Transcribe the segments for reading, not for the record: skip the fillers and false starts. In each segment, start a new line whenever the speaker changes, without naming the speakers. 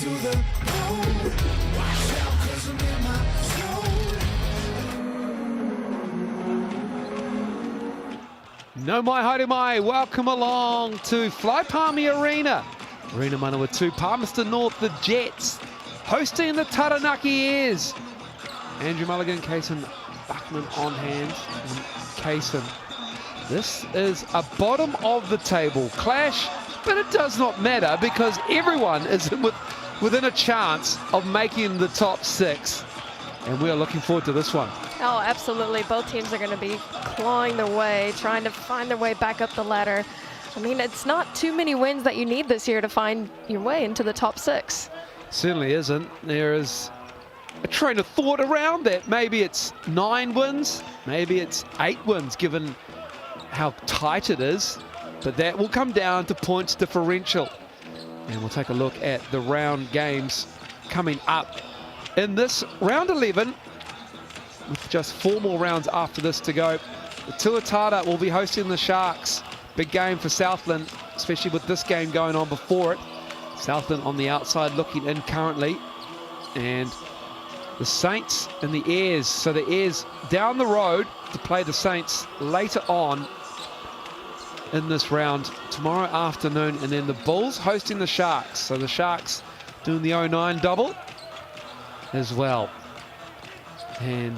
to the bone. Watch out, 'cause I'm in my zone.
No mai haere mai, welcome along to Fly Palmy Arena. Arena Manawatu, Palmerston North, the Jets, hosting the Taranaki Airs. Andrew Mulligan, Kaysen Buckman on hand. And Kaysen, this is a bottom of the table clash, but it does not matter because everyone is within a chance of making the top six. And we are looking forward to this one.
Oh, absolutely. Both teams are going to be clawing their way, trying to find their way back up the ladder. I mean, it's not too many wins that you need this year to find your way into the top six.
Certainly isn't. There is a train of thought around that. Maybe it's 9 wins, maybe it's 8 wins, given how tight it is. But that will come down to points differential. And we'll take a look at the round games coming up. In this round 11, with just 4 more rounds after this to go, the Tuatara will be hosting the Sharks. Big game for Southland, especially with this game going on before it. Southland on the outside looking in currently. And the Saints and the Airs. So the Airs down the road to play the Saints later on in this round tomorrow afternoon. And then the Bulls hosting the Sharks. So the Sharks doing the 09 double as well. And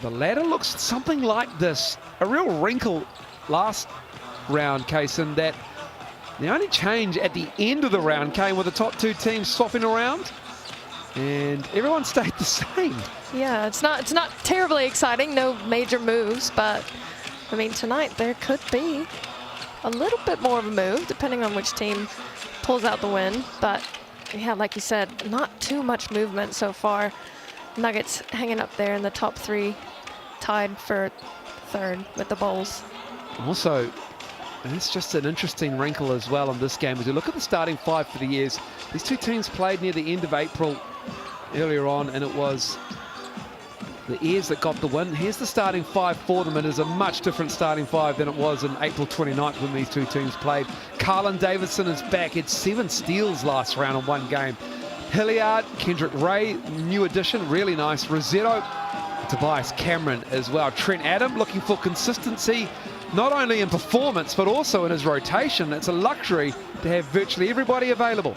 the ladder looks something like this. A real wrinkle last round, Kaysen, that the only change at the end of the round came with the top 2 teams swapping around, and everyone stayed the same.
Yeah, it's not terribly exciting, no major moves, but I mean tonight there could be a little bit more of a move depending on which team pulls out the win. But yeah, like you said, not too much movement so far. Nuggets hanging up there in the top 3, tied for 3rd with the Bulls.
Also, and it's just an interesting wrinkle as well in this game. As you look at the starting 5 for the Airs, these 2 teams played near the end of April earlier on, and it was the Airs that got the win. Here's the starting 5 for them. It is a much different starting 5 than it was in April 29th when these 2 teams played. Carlin Davidson is back. He had 7 steals last round in 1 game. Hilliard, Kendrick Ray, new addition, really nice. Rosetto, Tobias Cameron as well. Trent Adam looking for consistency, not only in performance, but also in his rotation. It's a luxury to have virtually everybody available.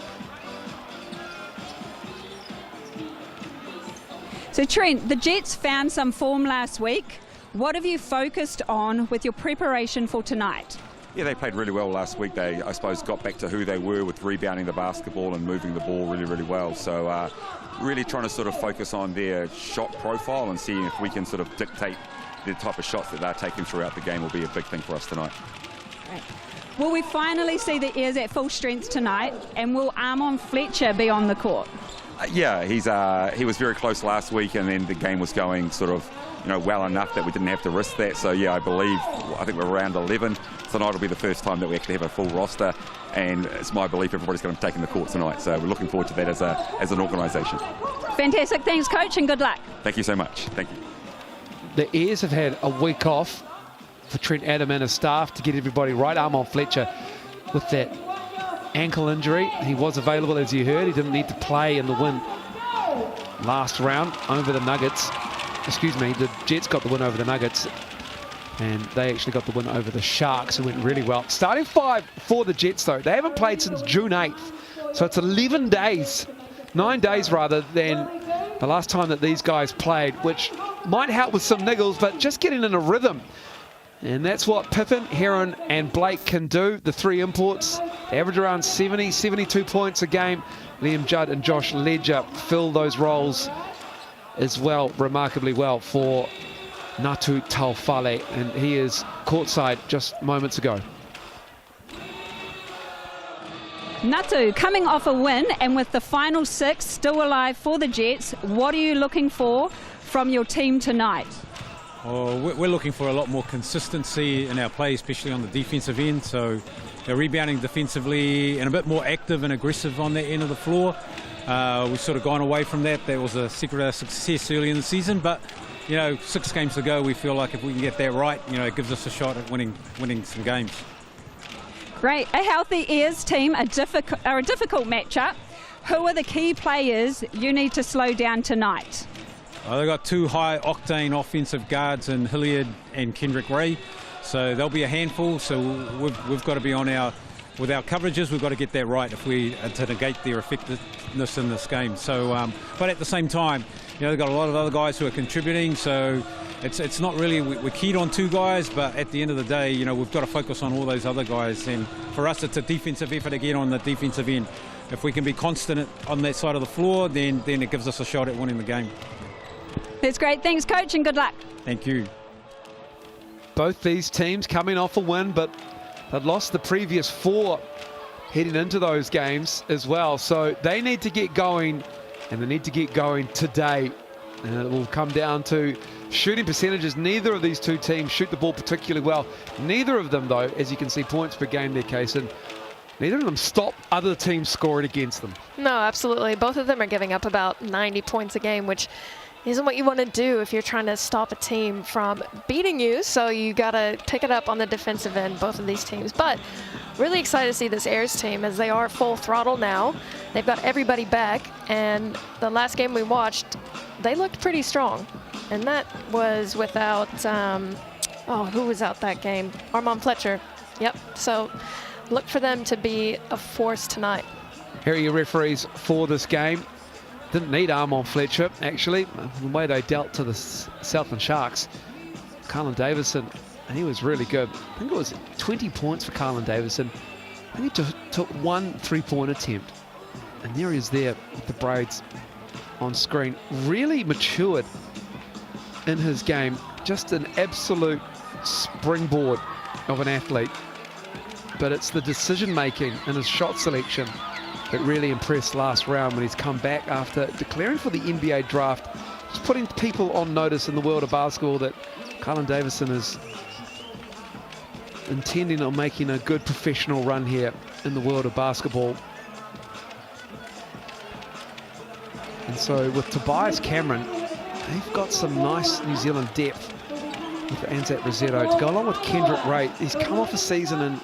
So Trent, the Jets found some form last week. What have you focused on with your preparation for tonight?
Yeah, they played really well last week. They, I suppose, got back to who they were with rebounding the basketball and moving the ball really, really well. So really trying to sort of focus on their shot profile and seeing if we can sort of dictate the type of shots that they're taking throughout the game will be a big thing for us tonight.
Right. Will we finally see the Airs at full strength tonight, and will Armon Fletcher be on the court?
Yeah, he was very close last week, and then the game was going sort of, well enough that we didn't have to risk that. So yeah, I think we're around 11. Tonight will be the first time that we actually have a full roster, and it's my belief everybody's going to be taking the court tonight. So we're looking forward to that as an organisation.
Fantastic, thanks coach, and good luck.
Thank you so much. Thank you.
The Airs have had a week off for Trent Adam and his staff to get everybody right. Armon Fletcher with that ankle injury. He was available, as you heard. He didn't need to play in the win last round over the Nuggets. Excuse me, the Jets got the win over the Nuggets, and they actually got the win over the Sharks, who went really well. Starting 5 for the Jets, though. They haven't played since June 8th, so it's 11 days, 9 days rather, than the last time that these guys played, which might help with some niggles, but just getting in a rhythm. And that's what Pippen, Heron, and Blake can do. The 3 imports, they average around 70, 72 points a game. Liam Judd and Josh Ledger fill those roles as well, remarkably well, for Natu Taufale, and he is courtside just moments ago.
Natu coming off a win, and with the final 6 still alive for the Jets, what are you looking for from your team tonight?
Oh, we're looking for a lot more consistency in our play, especially on the defensive end. So they're rebounding defensively and a bit more active and aggressive on that end of the floor. We've sort of gone away from that. That was a secret of success early in the season, but 6 games to go, we feel like if we can get that right, it gives us a shot at winning some games.
Great. A healthy Airs team are a difficult matchup. Who are the key players you need to slow down tonight?
They've got two high-octane offensive guards in Hilliard and Kendrick Ray, so they'll be a handful. So we've got to be on with our coverages. We've got to get that right if we are to negate their effectiveness in this game. So, but at the same time, they've got a lot of other guys who are contributing. So it's not really we're keyed on two guys, but at the end of the day, we've got to focus on all those other guys. And for us, it's a defensive effort again on the defensive end. If we can be constant on that side of the floor, then it gives us a shot at winning the game.
That's great. Thanks, Coach, and good luck.
Thank you.
Both these teams coming off a win, but they'd lost the previous 4 heading into those games as well. So they need to get going, and they need to get going today. And it will come down to shooting percentages. Neither of these two teams shoot the ball particularly well. Neither of them, though, as you can see, points per game there, Case, and neither of them stop other teams scoring against them.
No, absolutely. Both of them are giving up about 90 points a game, which isn't what you want to do if you're trying to stop a team from beating you. So you got to pick it up on the defensive end, both of these teams. But really excited to see this Airs team as they are full throttle now. They've got everybody back. And the last game we watched, they looked pretty strong. And that was without, who was out that game? Armand Fletcher. Yep. So look for them to be a force tonight.
Here are your referees for this game. Didn't need Armand Fletcher, actually. The way they dealt to the Southland Sharks. Carlin Davison, he was really good. I think it was 20 points for Carlin Davison. I think he took 1 3-point attempt. And there he is there with the braids on screen. Really matured in his game. Just an absolute springboard of an athlete. But it's the decision-making and his shot selection that really impressed last round when he's come back after declaring for the NBA draft, just putting people on notice in the world of basketball that Carlin Davison is intending on making a good professional run here in the world of basketball. And so with Tobias Cameron, they've got some nice New Zealand depth with Anzat Rossetto to go along with Kendrick Ray. He's come off a season in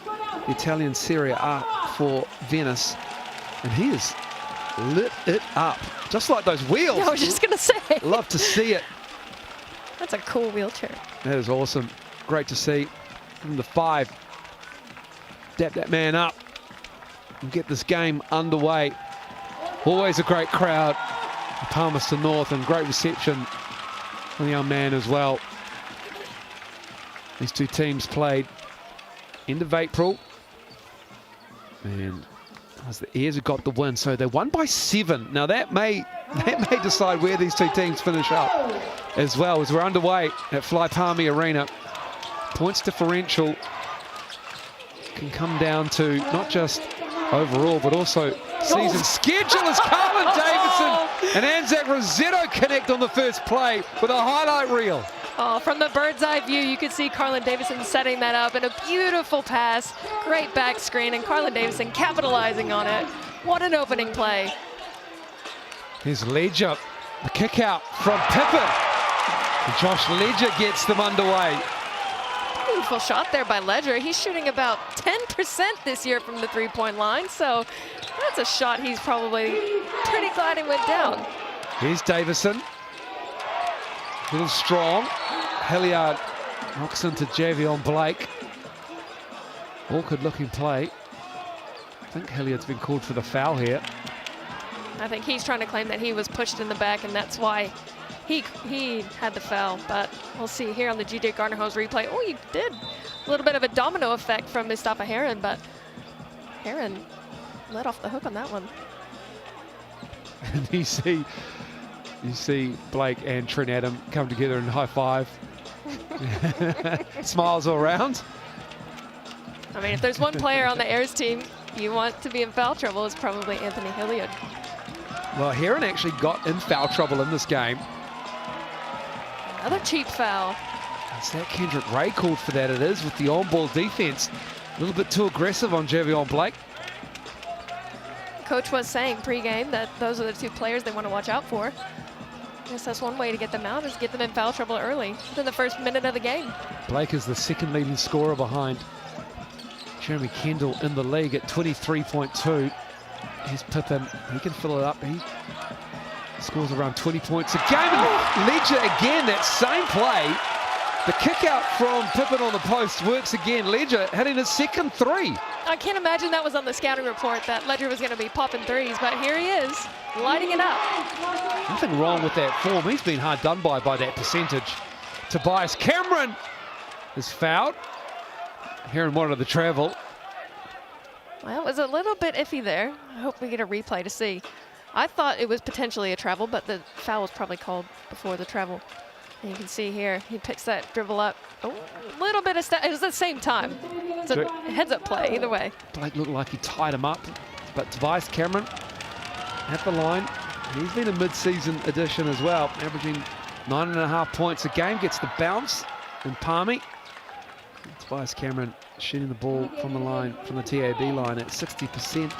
the Italian Serie A for Venice, and he has lit it up, just like those wheels.
I was just going to say.
Love to see it.
That's a cool wheelchair.
That is awesome. Great to see. From the 5. Dap that man up and get this game underway. Always a great crowd in Palmerston North, and great reception from the young man as well. These two teams played end of April, and the Airs have got the win, so they won by 7. Now that may decide where these two teams finish up as well, as we're underway at Fly Palmy Arena. Points differential can come down to not just overall, but also season schedule, as Carlin Davison and Anzat Rossetto connect on the first play with a highlight reel.
Oh, from the bird's eye view, you could see Carlin Davison setting that up in a beautiful pass. Great back screen, and Carlin Davison capitalizing on it. What an opening play.
Here's Ledger, the kick out from Pippen. And Josh Ledger gets them underway.
Beautiful shot there by Ledger. He's shooting about 10% this year from the three-point line, so that's a shot he's probably pretty glad he went down.
Here's Davison. A little strong. Hilliard knocks into Javion Blake. Awkward looking play. I think Hilliard's been called for the foul here.
I think he's trying to claim that he was pushed in the back, and that's why he had the foul. But we'll see here on the G.J. Gardner-Hose replay. Oh, he did a little bit of a domino effect from Mustafa Heron, but Heron let off the hook on that one.
And you see Blake and Trent Adam come together and high five. Smiles all around.
I mean, if there's one player on the Airs team you want to be in foul trouble, it's probably Anthony Hilliard.
Well, Heron actually got in foul trouble in this game.
Another cheap foul.
Is that Kendrick Ray called for that? It is, with the on-ball defense. A little bit too aggressive on Javion Blake.
Coach was saying pregame that those are the two players they want to watch out for. I guess that's one way to get them out, is get them in foul trouble early, within the first minute of the game.
Blake is the second leading scorer behind Jeremy Kendall in the league at 23.2. Here's Pippin. He can fill it up. He scores around 20 points a game. And Ledger again, that same play. The kick out from Pippin on the post works again. Ledger hitting his second three.
I can't imagine that was on the scouting report that Ledger was going to be popping threes, but here he is, lighting it up.
Nothing wrong with that form. He's been hard done by that percentage. Tobias Cameron is fouled. Heron wanted the travel.
Well, it was a little bit iffy there. I hope we get a replay to see. I thought it was potentially a travel, but the foul was probably called before the travel. And you can see here, he picks that dribble up. Oh, a little bit of step. It was at the same time. It's a heads-up play, either way.
Blake looked like he tied him up, but Tobias Cameron at the line. He's been a mid-season addition as well, averaging 9.5 points a game, gets the bounce in Palmy. Tobias Cameron shooting the ball from the line, from the TAB line at 60%.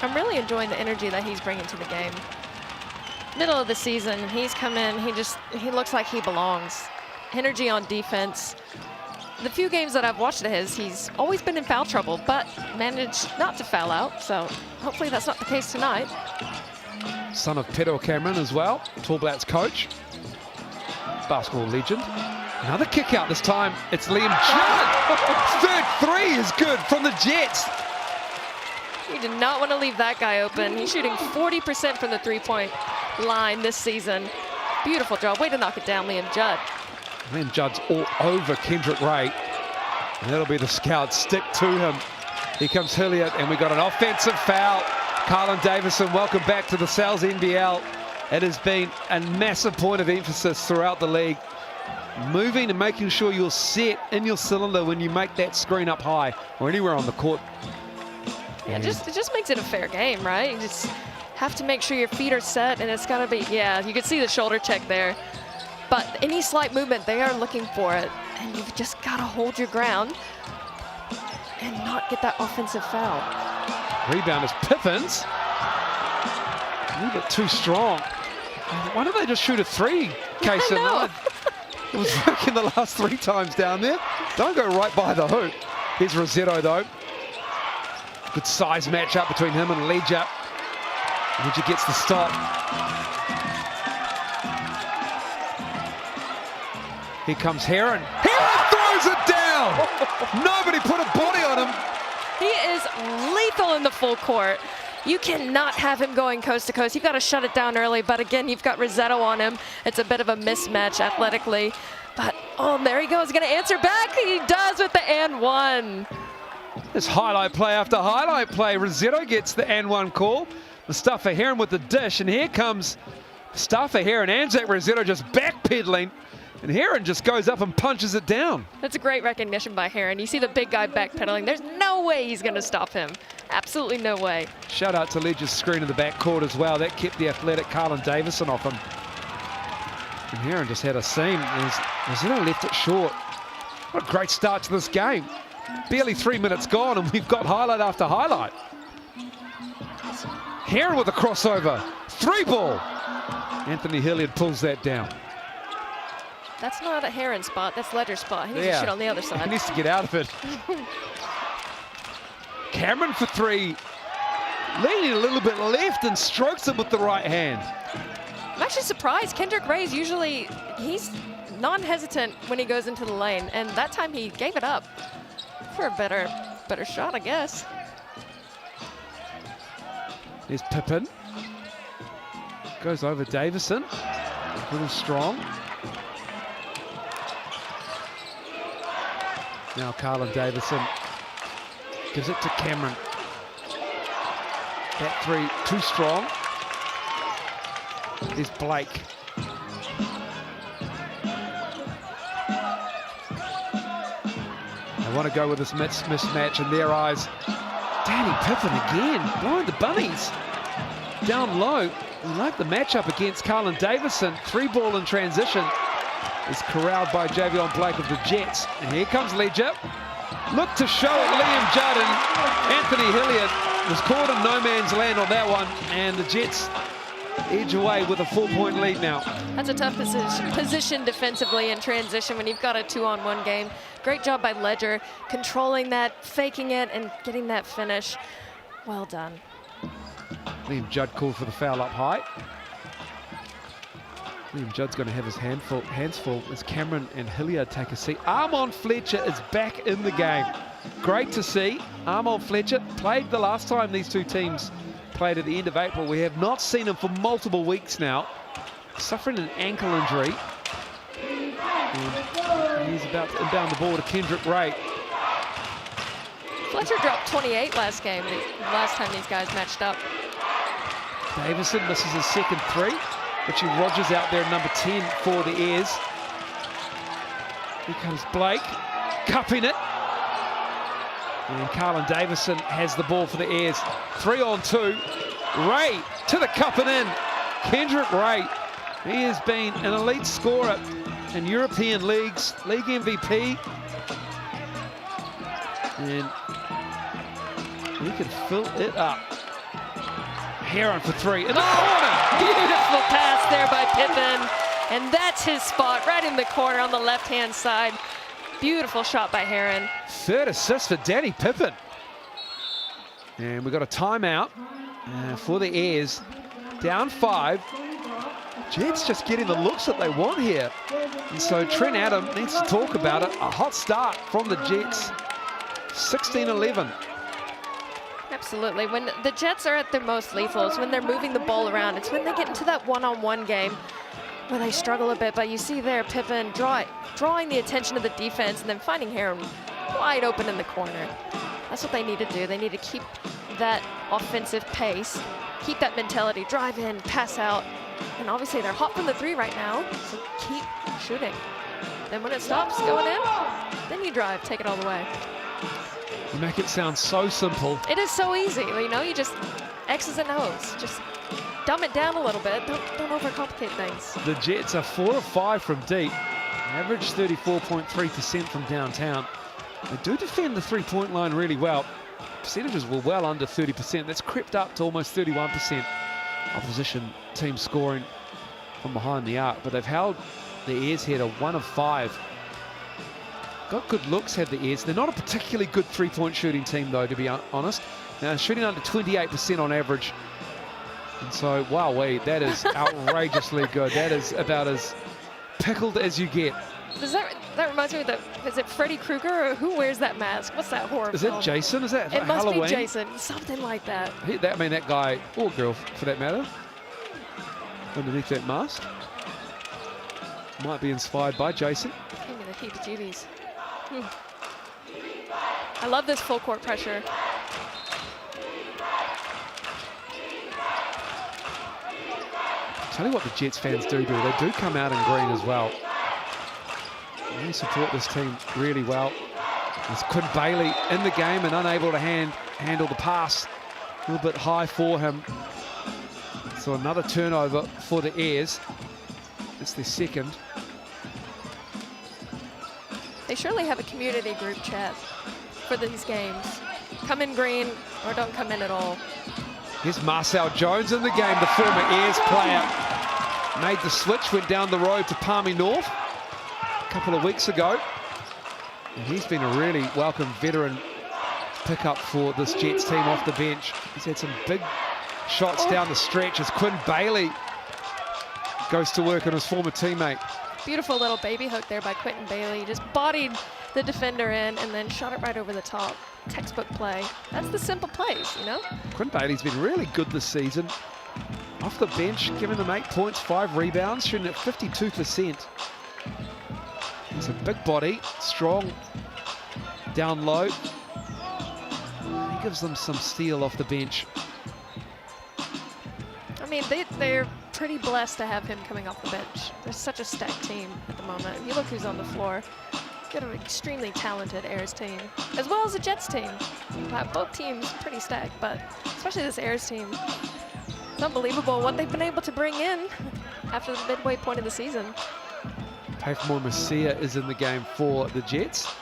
I'm really enjoying the energy that he's bringing to the game. Middle of the season, he's come in, he looks like he belongs. Energy on defense. The few games that I've watched of his, he's always been in foul trouble, but managed not to foul out, so hopefully that's not the case tonight.
Son of Pedro Cameron as well, Tall Blacks coach. Basketball legend. Another kick out this time, it's Liam Judd. Third three is good from the Jets.
He did not want to leave that guy open. He's shooting 40% from the three-point line this season. Beautiful job. Way to knock it down, Liam Judd.
Liam Judd's all over Kendrick Ray. And that'll be the scout stick to him. Here comes Hilliard, and we got an offensive foul. Carlin Davison, welcome back to the Sal's NBL. It has been a massive point of emphasis throughout the league. Moving and making sure you're set in your cylinder when you make that screen up high or anywhere on the court.
Yeah, it just makes it a fair game, right? You just have to make sure your feet are set, and it's got to be, yeah, you can see the shoulder check there. But any slight movement, they are looking for it. And you've just got to hold your ground and not get that offensive foul.
Rebound is Pippins. A little bit too strong. Why don't they just shoot a three, Casey? It was working the last 3 times down there. Don't go right by the hoop. Here's Rossetto, though. Good size matchup between him and Ledger. Ledger gets the stop. Here comes Heron. Heron throws it down! Nobody put a body on him.
He is lethal in the full court. You cannot have him going coast to coast. You've got to shut it down early, but again, you've got Rossetto on him. It's a bit of a mismatch athletically. But, oh, there he goes, going to answer back. He does with the and one.
This highlight play after highlight play. Rossetto gets the and one call. Mustafa Heron with the dish, and here comes Mustafa Heron. Anzac Rossetto just backpedaling, and Heron just goes up and punches it down.
That's a great recognition by Heron. You see the big guy backpedaling. There's no way he's going to stop him. Absolutely no way.
Shout out to Ledger's screen in the backcourt as well. That kept the athletic Carlin Davison off him. And Heron just had a seam. Rossetto left it short. What a great start to this game. Barely 3 minutes gone, and we've got highlight after highlight. Heron with a crossover. 3-ball. Anthony Hilliard pulls that down.
That's not a Heron spot. That's Ledger's spot. He needs to shoot on the other side.
He needs to get out of it. Cameron for 3. Leaning a little bit left and strokes it with the right hand.
I'm actually surprised. Kendrick Ray's usually, he's non-hesitant when he goes into the lane, and that time he gave it up for a better shot, I guess.
There's Pippin. Goes over Davison. A little strong. Now Carlin Davison gives it to Cameron. That 3 too strong. There's Blake. They want to go with this mismatch in their eyes. Danny Pippin again, blowing the bunnies. Down low. We like the matchup against Carlin Davison. 3-ball in transition is corralled by Javion Blake of the Jets. And here comes Ledger. Look to show it, Liam Judd, and Anthony Hilliard was caught in no man's land on that one. And the Jets edge away with a 4-point lead now.
That's a tough position defensively in transition when you've got a 2-on-1 game. Great job by Ledger, controlling that, faking it, and getting that finish. Well done.
Liam Judd called for the foul up high. Liam Judd's going to have his hands full as Cameron and Hilliard take a seat. Armon Fletcher is back in the game. Great to see. Armon Fletcher played the last time these two teams played at the end of April. We have not seen him for multiple weeks now. Suffering an ankle injury. And he's about to inbound the ball to Kendrick Ray.
Fletcher dropped 28 last game, last time these guys matched up.
Davison misses his second three. Richie Rogers out there, number 10 for the Airs. Here comes Blake, cupping it. And Carlin Davison has the ball for the Airs. 3-on-2. Ray to the cup and in. Kendrick Ray. He has been an elite scorer in European leagues, league MVP. And he can fill it up. Heron for three in the corner.
Beautiful pass there by Pippen. And that's his spot, right in the corner on the left-hand side. Beautiful shot by Heron.
Third assist for Danny Pippen. And we've got a timeout for the Airs. Down 5. Jets just getting the looks that they want here. And so Trent Adam needs to talk about it. A hot start from the Jets. 16-11.
Absolutely. When the Jets are at their most lethal, it's when they're moving the ball around. It's when they get into that one-on-one game where they struggle a bit. But you see there Pippen drawing the attention of the defense and then finding Heron wide open in the corner. That's what they need to do. They need to keep that offensive pace, keep that mentality, drive in, pass out. And obviously they're hot from the three right now, so keep shooting. Then when it stops going in, then you drive, take it all the way.
You make it sound so simple.
It is so easy, you know, you just X's and O's. Just dumb it down a little bit. Don't overcomplicate things.
The Jets are 4 of 5 from deep. Average 34.3% from downtown. They do defend the three-point line really well. Percentages were well under 30%. That's crept up to almost 31%. Opposition team scoring from behind the arc, but they've held the Airs here to 1 of 5. Got good looks, have the Airs. They're not a particularly good three-point shooting team, though, to be honest. Now, shooting under 28% on average. And so, wow, that is outrageously good. That is about as pickled as you get.
That reminds me of is it Freddy Krueger or who wears that mask? What's that horror
Is
film?
it Jason? Is that
It must
Halloween?
be Jason, something like that.
That guy, or girl for that matter, underneath that mask, might be inspired by Jason.
Give me the heebie-jeebies. I love this full court pressure.
Tell you what the Jets fans do. They do come out in green as well. They support this team really well. There's Quinn Bailey in the game and unable to handle the pass. A little bit high for him. So another turnover for the Airs. It's their second.
They surely have a community group chat for these games. Come in green or don't come in at all.
Here's Marcel Jones in the game, the former Airs player. Made the switch, went down the road to Palmy North a couple of weeks ago. And he's been a really welcome veteran pickup for this Jets team off the bench. He's had some big shots down the stretch as Quinn Bailey goes to work on his former teammate.
Beautiful little baby hook there by Quentin Bailey. Just bodied the defender in and then shot it right over the top. Textbook play. That's the simple plays, you know?
Quinn Bailey's been really good this season. Off the bench, giving them 8 points, 5 rebounds, shooting at 52%. He's a big body, strong, down low. He gives them some steal off the bench.
I mean, they're pretty blessed to have him coming off the bench. They're such a stacked team at the moment. You look who's on the floor. Got an extremely talented Airs team, as well as a Jets team. Both teams pretty stacked, but especially this Airs team. It's unbelievable what they've been able to bring in after the midway point of the season.
Pafemore Messiah is in the game for the Jets.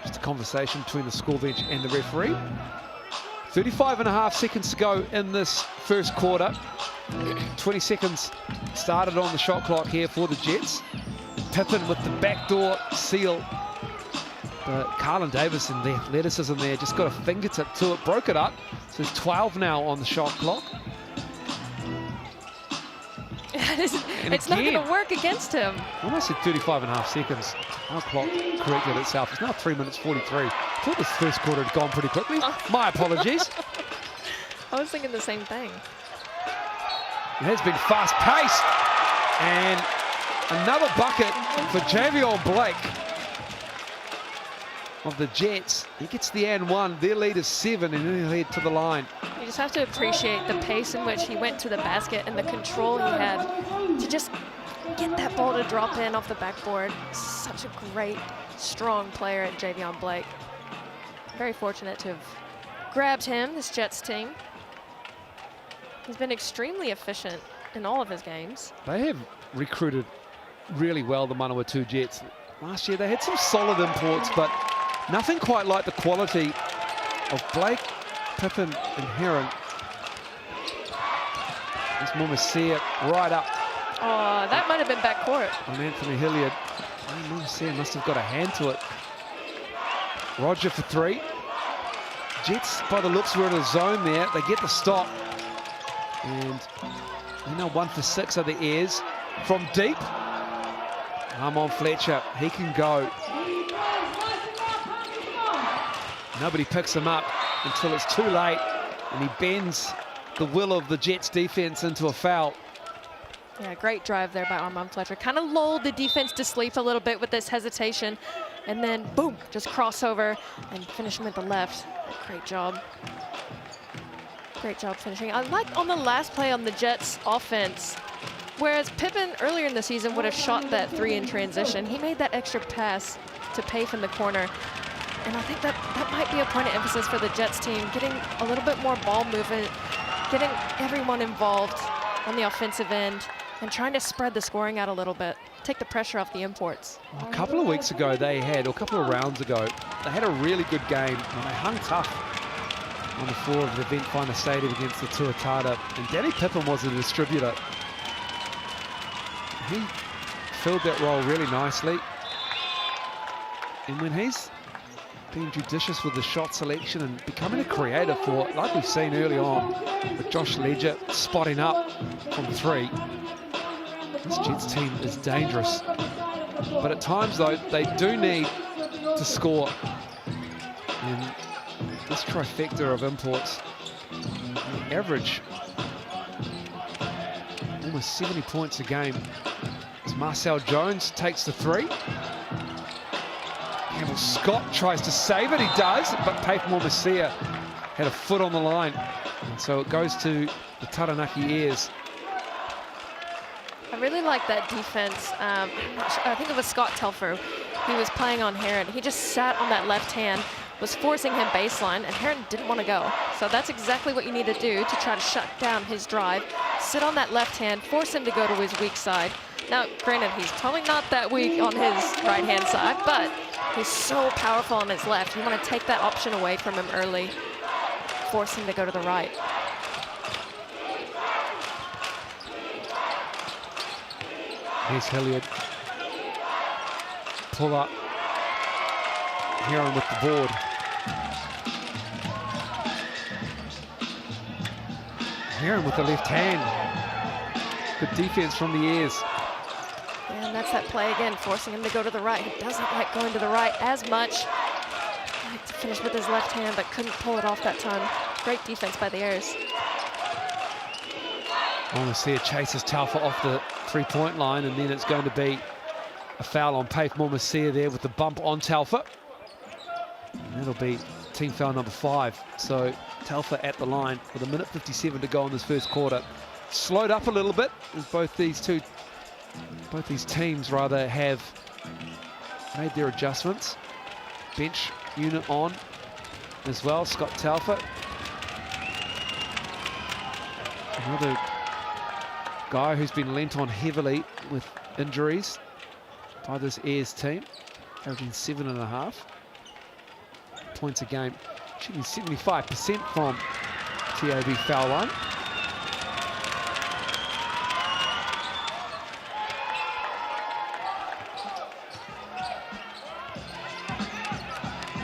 Just a conversation between the score bench and the referee. 35.5 seconds to go in this first quarter. 20 seconds started on the shot clock here for the Jets. Pippen with the backdoor seal. But Carlin Davis in the athleticism there, just got a fingertip to it, broke it up. So there's 12 now on the shot clock.
It's not going to work against him.
Almost at 35.5 seconds. Our clock corrected itself. It's now 3 minutes 43. I thought this first quarter had gone pretty quickly. My apologies.
I was thinking the same thing.
It has been fast-paced. And another bucket for Javion Blake of the Jets. He gets the and one. Their lead is 7, and he'll head to the line.
You just have to appreciate the pace in which he went to the basket and the control he had to just get that ball to drop in off the backboard. Such a great, strong player at Javion Blake. Very fortunate to have grabbed him, this Jets team. He's been extremely efficient in all of his games.
They have recruited really well, the Manawatu Jets. Last year they had some solid imports, but nothing quite like the quality of Blake, Pippen and Heron. There's Momasia right up.
Oh, that might have been backcourt.
On Anthony Hilliard. Momasia must have got a hand to it. Roger for 3. Jets, by the looks, were in a zone there. They get the stop. And you know, 1 for 6 are the Airs. From deep, Armon Fletcher, he can go. Nobody picks him up until it's too late, and he bends the will of the Jets defense into a foul.
Yeah, great drive there by Armon Fletcher. Kind of lulled the defense to sleep a little bit with this hesitation, and then boom, just crossover and finish him at the left. Great job. Great job finishing. I like on the last play on the Jets offense, whereas Pippen earlier in the season would have shot that 3 in transition, he made that extra pass to Pace in the corner. And I think that might be a point of emphasis for the Jets team, getting a little bit more ball movement, getting everyone involved on the offensive end, and trying to spread the scoring out a little bit, take the pressure off the imports.
A couple of weeks ago they had, or a couple of rounds ago, they had a really good game, and they hung tough on the floor of the Event Finder Stadium against the Tuatara, and Danny Pippen was a distributor. He filled that role really nicely, and when he's being judicious with the shot selection and becoming a creator for, like we've seen early on with Josh Ledger spotting up from 3, this Jets team is dangerous. But at times though, they do need to score, and this trifecta of imports, average almost 70 points a game. As Marcel Jones takes the 3. Campbell Scott tries to save it, he does, but Pape Momasia had a foot on the line. And so it goes to the Taranaki Airs.
I really like that defense. I think it was Scott Telfer. He was playing on Heron. He just sat on that left hand, was forcing him baseline, and Heron didn't want to go. So that's exactly what you need to do to try to shut down his drive. Sit on that left hand, force him to go to his weak side. Now, granted, he's probably not that weak on his right-hand side, but he's so powerful on his left. You want to take that option away from him early, force him to go to the right.
Here's Hilliard. Pull up. Heron with the board. Heron with the left hand. Good defense from the Airs.
And that's that play again, forcing him to go to the right. He doesn't like going to the right as much. He liked to finish with his left hand, but couldn't pull it off that time. Great defense by the Airs.
Momasia chases Taufa off the 3-point line, and then it's going to be a foul on Pape Momasia there with the bump on Taufa. And that'll be team foul number 5. So Taufa at the line with 1:57 to go in this first quarter. Slowed up a little bit as both these teams rather have made their adjustments. Bench unit on as well, Scott Taufa. Another guy who's been lent on heavily with injuries by this Airs team, averaging 7.5 points a game, shooting 75% from TAB foul line.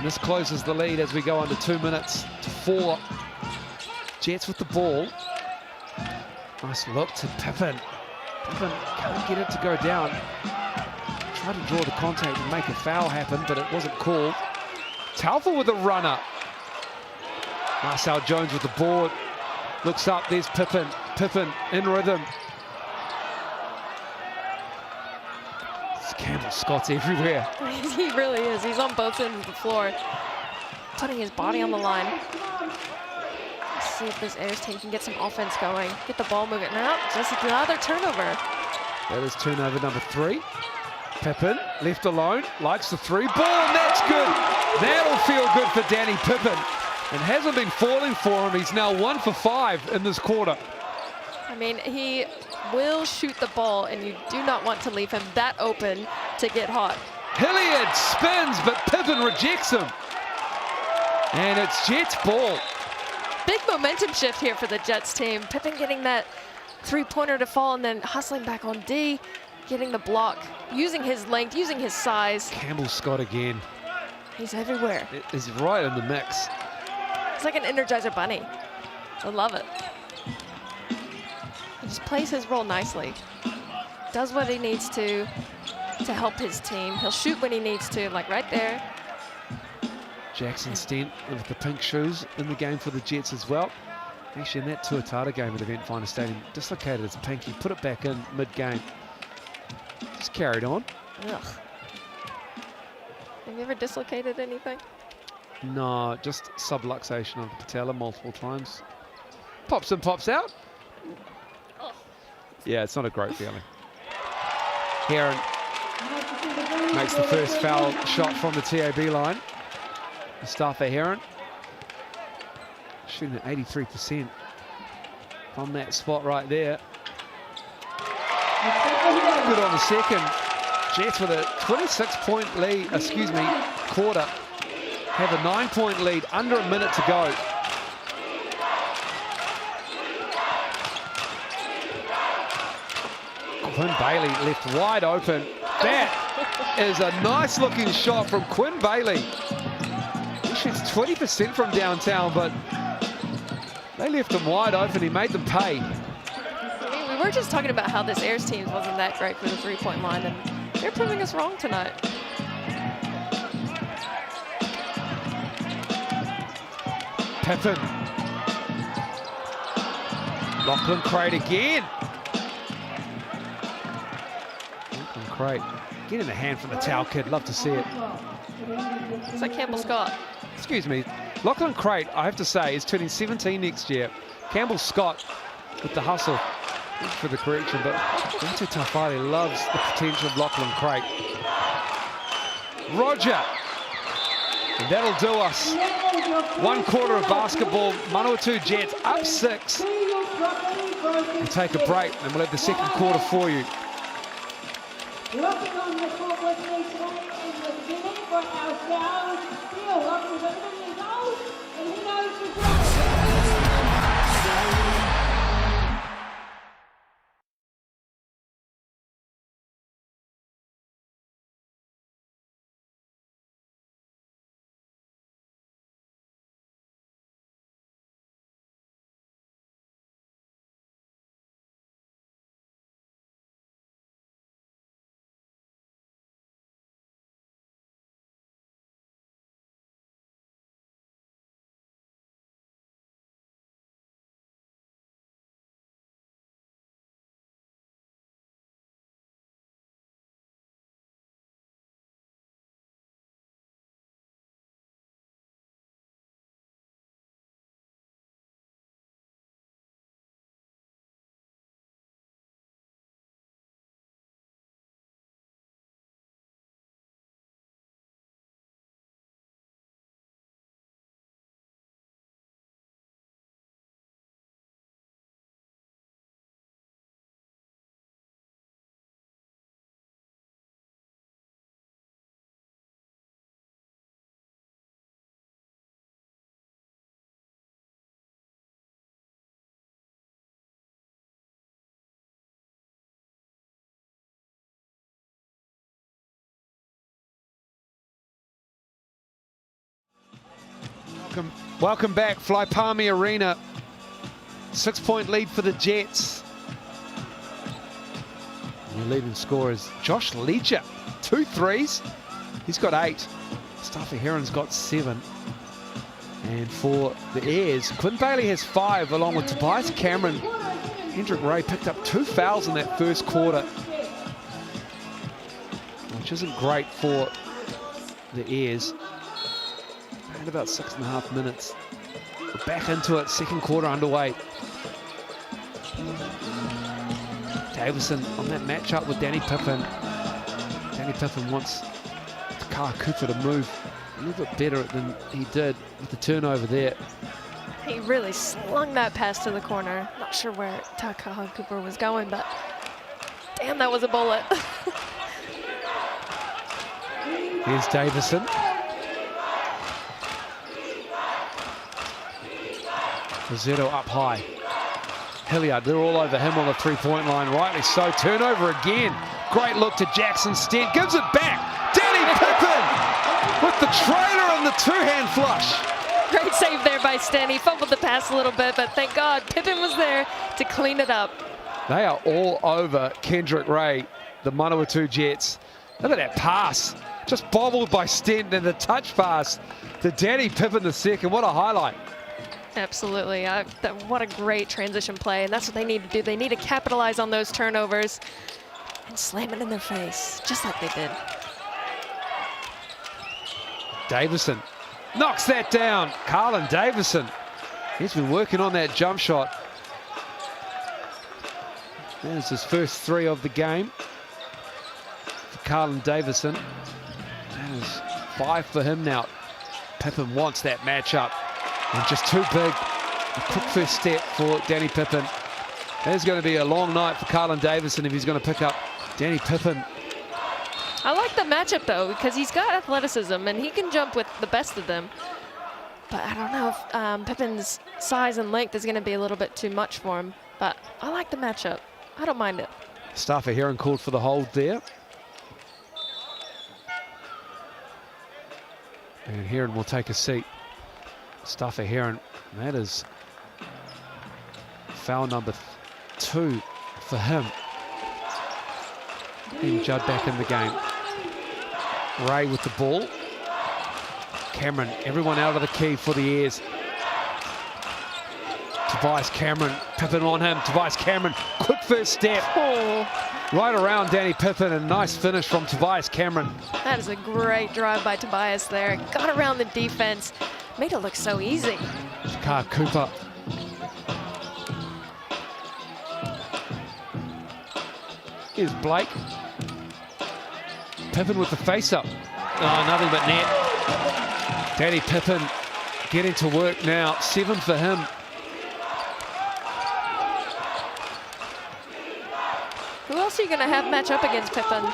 this closes the lead as we go under 2 minutes to 4. Jets with the ball. Nice look to Pippin. Pippin can't get it to go down. Tried to draw the contact and make a foul happen, but it wasn't called. Taufa with a runner. Marcel Jones with the board. Looks up, there's Pippin. Pippin in rhythm. Campbell Scott's everywhere.
He really is. He's on both ends of the floor, putting his body on the line. Let's see if this Ayers team can get some offense going. Get the ball moving. Now, just another turnover.
That is turnover number 3. Pippin, left alone, likes the 3 ball, and that's good. That'll feel good for Danny Pippin. And hasn't been falling for him. He's now 1 for 5 in this quarter.
I mean, he will shoot the ball, and you do not want to leave him that open to get hot.
Hilliard spins, but Pippin rejects him. And it's Jets ball.
Big momentum shift here for the Jets team. Pippin getting that 3-pointer to fall and then hustling back on D, getting the block, using his length, using his size.
Campbell Scott again.
He's everywhere.
It is right in the mix.
It's like an Energizer Bunny. I love it. He just plays his role nicely. Does what he needs to help his team. He'll shoot when he needs to, like right there.
Jackson Stent with the pink shoes in the game for the Jets as well. Actually, in that Tuatara game at Event Finder Stadium, dislocated his pinky, put it back in mid-game. Just carried on.
Ugh. Have you ever dislocated anything?
No, just subluxation of the patella multiple times. Pops in, pops out. Yeah, it's not a great feeling. Heron makes the first foul shot from the TAB line. Mustafa Heron shooting at 83% from that spot right there. Good on the second. Jets with a 26-point lead, quarter. Have a 9-point lead, under a minute to go. Quinn Bailey left wide open. That is a nice looking shot from Quinn Bailey. He shoots 20% from downtown, but they left him wide open. He made them pay.
We were just talking about how this Ayers team wasn't that great for the 3-point line, and they're proving us wrong tonight.
Pippin. Lachlan Crate again. Lachlan Crate getting the hand from the towel kid. Love to see it.
It's like Campbell Scott.
Excuse me. Lachlan Crate, I have to say, is turning 17 next year. Campbell Scott with the hustle. Thanks for the correction, but Ratu Tafari loves the potential of Lachlan Crate. Roger. And that'll do us. 1 quarter of basketball. Manawatu Jets up 6. We'll take a break and we'll have the second quarter for you.
Working on the court was made in the beginning, but ourselves still working with
Welcome back, Fly Palmy Arena. 6-point lead for the Jets. And the leading scorer is Josh Leacher. 2 threes. He's got 8. Staffy Heron's got 7. And for the Airs, Quinn Bailey has 5, along with Tobias Cameron. Hendrick Ray picked up 2 fouls in that first quarter, which isn't great for the Airs. And about 6.5 minutes. We're back into it, second quarter underway. Davison on that matchup with Danny Pippin. Danny Pippin wants Takara Cooper to move a little bit better than he did with the turnover there.
He really slung that pass to the corner. Not sure where Takara Cooper was going, but damn, that was a bullet.
Here's Davison. Rosetto up high. Hilliard, they're all over him on the three-point line, rightly so. Turnover again. Great look to Jackson Stent, gives it back. Danny Pippin with the trailer and the two-hand flush.
Great save there by Stent. He fumbled the pass a little bit, but thank God Pippin was there to clean it up.
They are all over Kendrick Ray, the Manawatu Jets. Look at that pass. Just bobbled by Stent, and the touch pass to Danny Pippin the second. What a highlight.
Absolutely. What a great transition play, and that's what they need to do. They need to capitalize on those turnovers and slam it in their face, just like they did.
Davison knocks that down. Carlin Davison. He's been working on that jump shot. There's his first 3 of the game for Carlin Davison. That is 5 for him now. Pippin wants that matchup. And just too big. A quick first step for Danny Pippin. There's going to be a long night for Carlin Davison if he's going to pick up Danny Pippin.
I like the matchup, though, because he's got athleticism, and he can jump with the best of them. But I don't know if Pippin's size and length is going to be a little bit too much for him. But I like the matchup. I don't mind it.
Stafford Heron called for the hold there. And Heron will take a seat. Stafford Heron, that is foul number 2 for him. And Judd back in the game. Ray with the ball. Cameron, everyone out of the key for the Airs. Tobias Cameron, Pippin on him. Tobias Cameron, quick first step.
Oh.
Right around Danny Pippin, and a nice finish from Tobias Cameron.
That is a great drive by Tobias there. Got around the defense. Made it look so easy.
Carl Cooper. Here's Blake. Pippin with the face-up. Oh, nothing but net. Danny Pippin getting to work now. 7 for him.
Who else are you going to have match up against Pippin?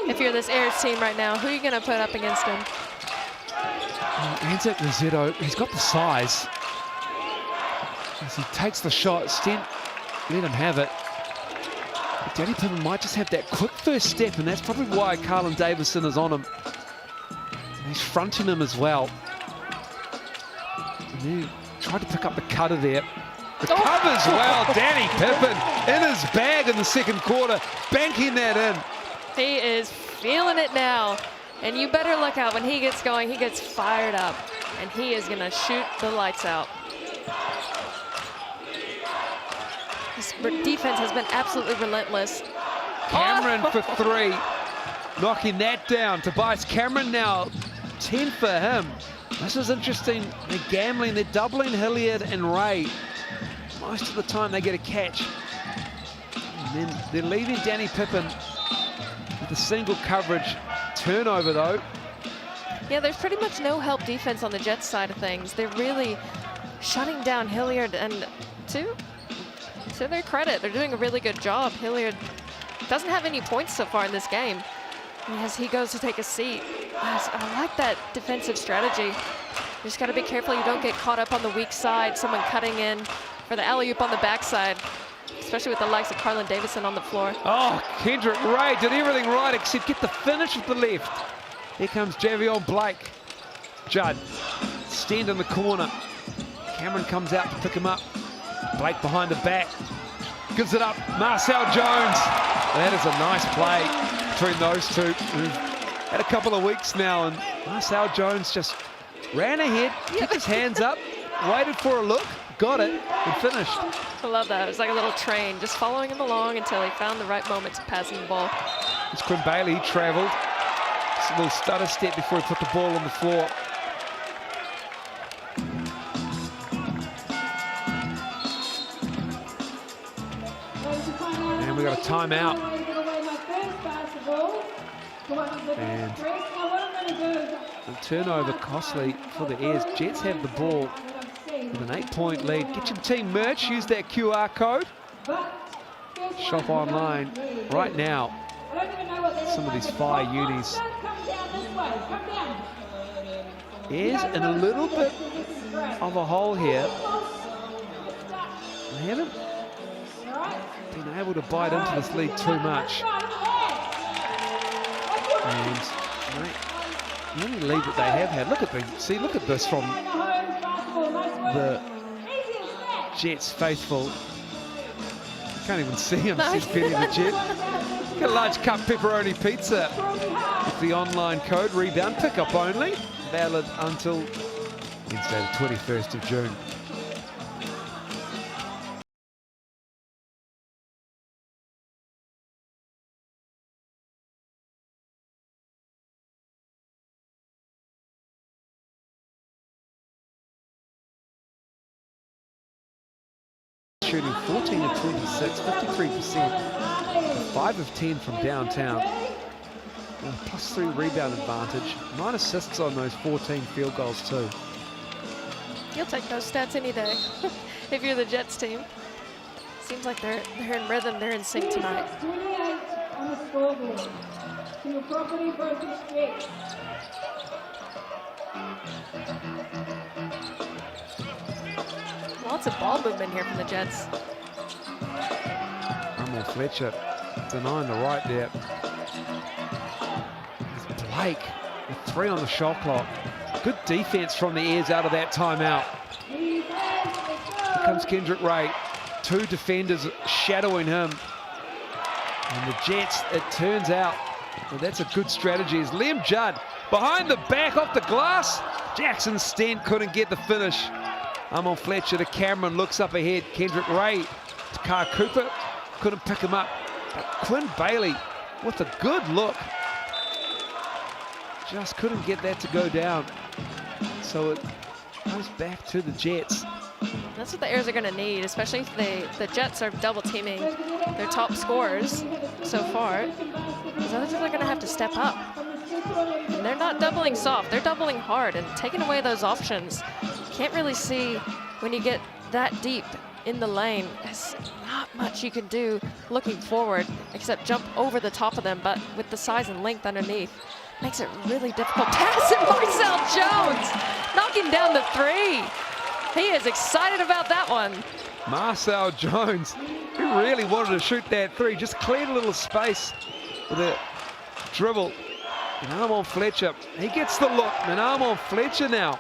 If you're this Airs team right now, who are you going to put up against him?
Anzac Rosetto, he's got the size. As he takes the shot, Stent, let him have it. But Danny Pippin might just have that quick first step, and that's probably why Carlin Davison is on him. And he's fronting him as well. And he tried to pick up the cutter there. The cover as well, Danny Pippin in his bag in the second quarter, banking that in.
He is feeling it now. And you better look out when he gets going. He gets fired up, and he is going to shoot the lights out. This defense has been absolutely relentless.
Cameron for 3, knocking that down. Tobias Cameron now, 10 for him. This is interesting. They're gambling. They're doubling Hilliard and Ray. Most of the time they get a catch. And then they're leaving Danny Pippin with a single coverage. Turnover though.
Yeah, there's pretty much no help defense on the Jets side of things. They're really shutting down Hilliard, and to their credit, they're doing a really good job. Hilliard doesn't have any points so far in this game. And as he goes to take a seat, I like that defensive strategy. You just got to be careful you don't get caught up on the weak side, someone cutting in for the alley-oop on the backside, especially with the likes of Carlin Davison on the floor.
Oh, Kendrick Ray did everything right except get the finish with the left. Here comes Javion Blake. Judd extend in the corner. Cameron comes out to pick him up. Blake behind the back. Gives it up. Marcel Jones. That is a nice play between those two who've had a couple of weeks now. And Marcel Jones just ran ahead, kept his hands up, waited for a look, got it, and finished.
I love that. It was like a little train, just following him along until he found the right moment to pass him the ball.
It's Quinn Bailey. He travelled. Just a little stutter step before he put the ball on the floor. And we got a timeout. And a turnover costly for the Airs. Jets have the ball with an 8-point lead. Get your team merch. Use that QR code. Shop online right now. Some of these fire unis. Airs in a little bit of a hole here. They haven't been able to bite into this lead too much. And the only lead that they have had, look at this from the Jets faithful. Can't even see him, says Penny the Jet. Get a large cup pepperoni pizza with the online code. Rebound pickup only, valid until Wednesday the 21st of June. Shooting 14 of 26, 53%, 5 of 10 from downtown. And +3 rebound advantage, 9 assists on those 14 field goals too.
You'll take those stats any day if you're the Jets team. Seems like they're in rhythm, they're in sync tonight.
28 on the scoreboard. To property versus Jets.
Lots of ball movement here from the Jets.
Rumble Fletcher denying the right there. It's Blake with 3 on the shot clock. Good defense from the Airs out of that timeout. Here comes Kendrick Ray. 2 defenders shadowing him. And the Jets, it turns out, well, that's a good strategy. Is Liam Judd behind the back off the glass. Jackson Stent couldn't get the finish. On Fletcher to Cameron, looks up ahead. Kendrick Ray to Carr Cooper, couldn't pick him up. But Quinn Bailey with a good look. Just couldn't get that to go down. So it goes back to the Jets.
That's what the Airs are going to need, especially if the Jets are double teaming their top scorers so far. Because others are going to have to step up. And they're not doubling soft, they're doubling hard and taking away those options. Can't really see when you get that deep in the lane. There's not much you can do looking forward except jump over the top of them, but with the size and length underneath, makes it really difficult. Pass it, Marcel Jones knocking down the 3. He is excited about that one.
Marcel Jones, he really wanted to shoot that 3, just cleared a little space with a dribble. And on Fletcher, he gets the look, and on Fletcher now.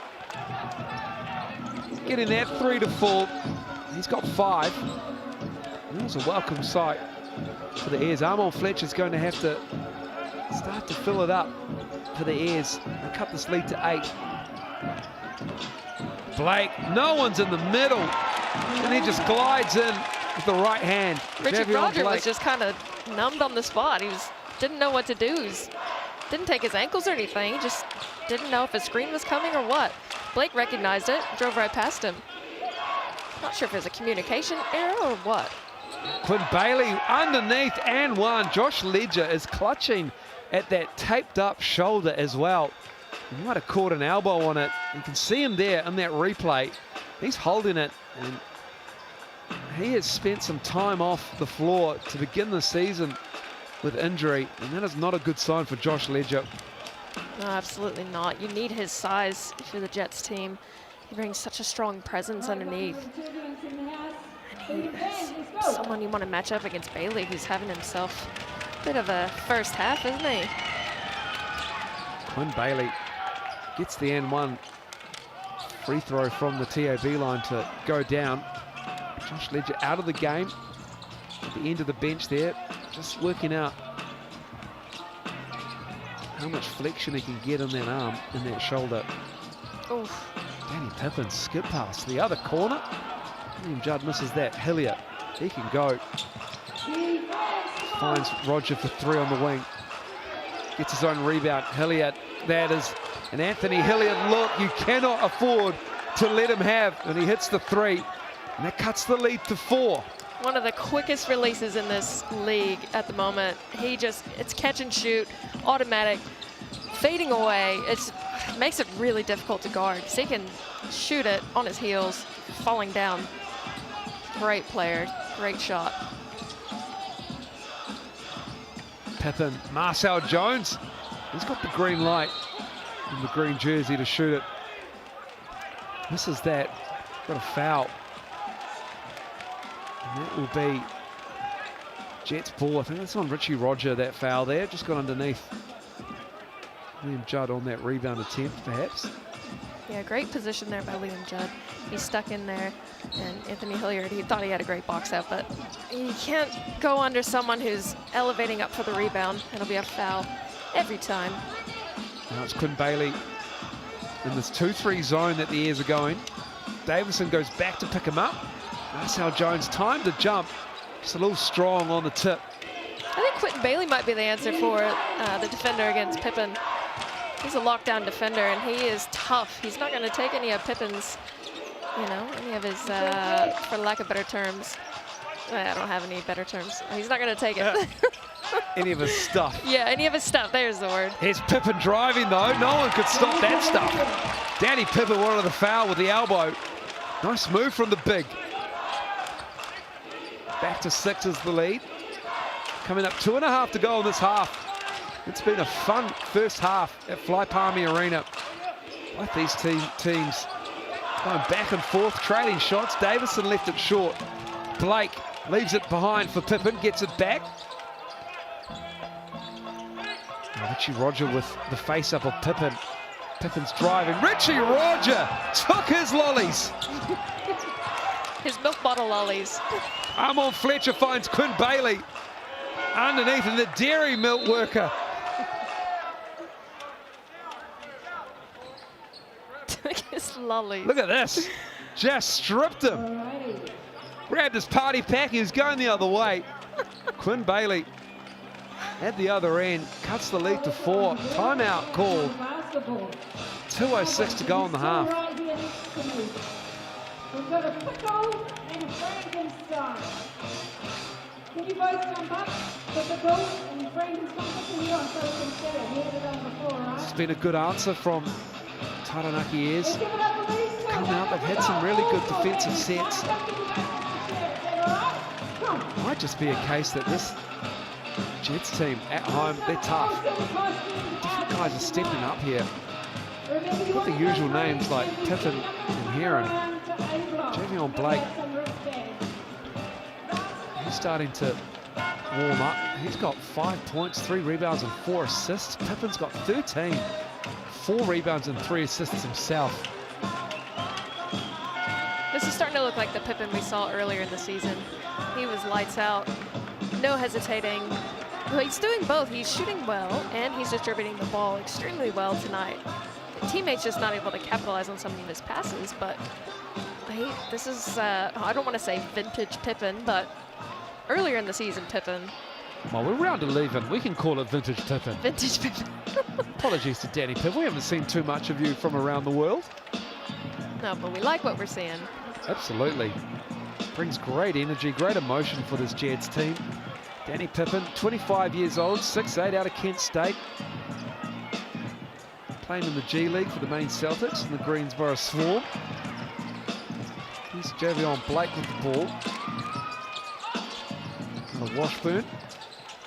Getting that 3 to fall. He's got 5. That was a welcome sight for the Airs. Armon Fletcher's going to have to start to fill it up for the Airs. They cut this lead to 8. Blake, no one's in the middle. And he just glides in with the right hand.
Richard Roger was just kind of numbed on the spot. He didn't know what to do. Didn't take his ankles or anything. He just didn't know if a screen was coming or what. Blake recognized it, drove right past him. Not sure if there's a communication error or what.
Quinn Bailey underneath and 1. Josh Ledger is clutching at that taped up shoulder as well. He might have caught an elbow on it. You can see him there in that replay. He's holding it, and he has spent some time off the floor to begin the season with injury, and that is not a good sign for Josh Ledger.
No, absolutely not. You need his size for the Jets team. He brings such a strong presence underneath. And he is someone you want to match up against Bailey, who's having himself a bit of a first half, isn't he?
Quinn Bailey gets the N1 Free throw from the TAB line to go down. Josh Ledger out of the game. At the end of the bench there, just working out how much flexion he can get in that arm, in that shoulder.
Oof.
Danny Pippin skip pass to the other corner. William Judd misses that. Hilliard, he can go. Finds Roger for 3 on the wing. Gets his own rebound. Hilliard, that is an Anthony Hilliard look you cannot afford to let him have. And he hits the 3. And that cuts the lead to 4.
One of the quickest releases in this league at the moment. It's catch and shoot, automatic, fading away. It makes it really difficult to guard because he can shoot it on his heels, falling down. Great player, great shot.
Pippin, Marcel Jones, he's got the green light in the green jersey to shoot it. Misses that, got a foul. And that will be Jets ball. I think that's on Richie Roger, that foul there. Just got underneath Liam Judd on that rebound attempt, perhaps.
Yeah, great position there by Liam Judd. He's stuck in there, and Anthony Hilliard, he thought he had a great box out, but you can't go under someone who's elevating up for the rebound. It'll be a foul every time.
Now it's Quinn Bailey in this 2-3 zone that the Airs are going. Davison goes back to pick him up. Marcel Jones, time to jump. Just a little strong on the tip.
I think Quentin Bailey might be the answer for the defender against Pippin. He's a lockdown defender, and he is tough. He's not going to take any of Pippin's, any of his, for lack of better terms. I don't have any better terms. He's not going to take it.
Any of his stuff.
Yeah, any of his stuff. There's the word.
Here's Pippin driving, though. No one could stop that stuff. Danny Pippin wanted the foul with the elbow. Nice move from the big. Back to 6 is the lead. Coming up 2.5 to go in this half. It's been a fun first half at Fly Palmy Arena. Both these teams going back and forth, trading shots. Davison left it short. Blake leaves it behind for Pippin, gets it back. Now Richie Roger with the face-up of Pippin. Pippin's driving. Richie Roger took his lollies.
His milk bottle lollies.
Armon Fletcher finds Quinn Bailey underneath, and the dairy milk worker.
Took his lollies.
Look at this. Just stripped him. Grabbed his party pack. He was going the other way. Quinn Bailey at the other end. Cuts the lead to 4. Timeout called. 2:06 to go in the half.
We've got a Pickle and a Frankenstein. Can you both jump up? The Pickle and Frankenstein, can you on so we can set it? You had it on before, right?
It's been a good answer from Taranaki Airs. Come out, they've had some really good defensive sets. Might just be a case that this Jets team at home, they're tough. Different guys are stepping up here. With the usual names like Pippin and Heron. Javion Blake, he's starting to warm up. He's got 5 points, 3 rebounds and 4 assists. Pippin's got 13, 4 rebounds and 3 assists himself.
This is starting to look like the Pippin we saw earlier in the season. He was lights out, no hesitating. Well, he's doing both. He's shooting well and he's distributing the ball extremely well tonight. The teammates just not able to capitalize on some of his passes, but this is, I don't want to say vintage Pippin, but earlier in the season Pippin.
Well, we're round 11. We can call it vintage Pippin.
Vintage Pippin.
Apologies to Danny Pippin. We haven't seen too much of you from around the world.
No, but we like what we're seeing.
Absolutely. Brings great energy, great emotion for this Jets team. Danny Pippin, 25 years old, 6'8", out of Kent State. Playing in the G League for the Maine Celtics and the Greensboro Swarm. Here's Javion Blake with the ball. And a Washburn,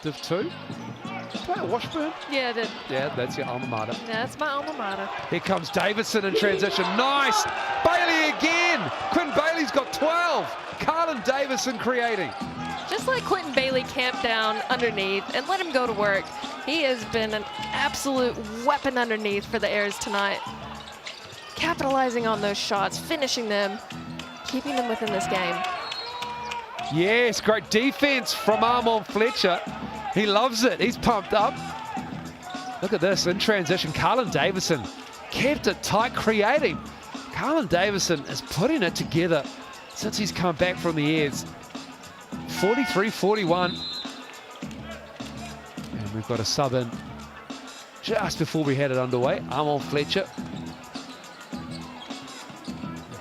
Div 2. Play at Washburn?
Yeah,
yeah, that's your alma mater.
Yeah, that's my alma mater.
Here comes Davison in transition. Nice! Bailey again! Quinn Bailey's got 12. Carlin Davison creating.
Just let Quentin Bailey camp down underneath and let him go to work. He has been an absolute weapon underneath for the Airs tonight. capitalizing on those shots, finishing them, keeping them within this game.
Yes, great defense from Armon Fletcher. He loves it. He's pumped up. Look at this in transition. Carlin Davison kept it tight, creating. Carlin Davison is putting it together since he's come back from the airs. 43-41. And we've got a sub in just before we had it underway. Armon Fletcher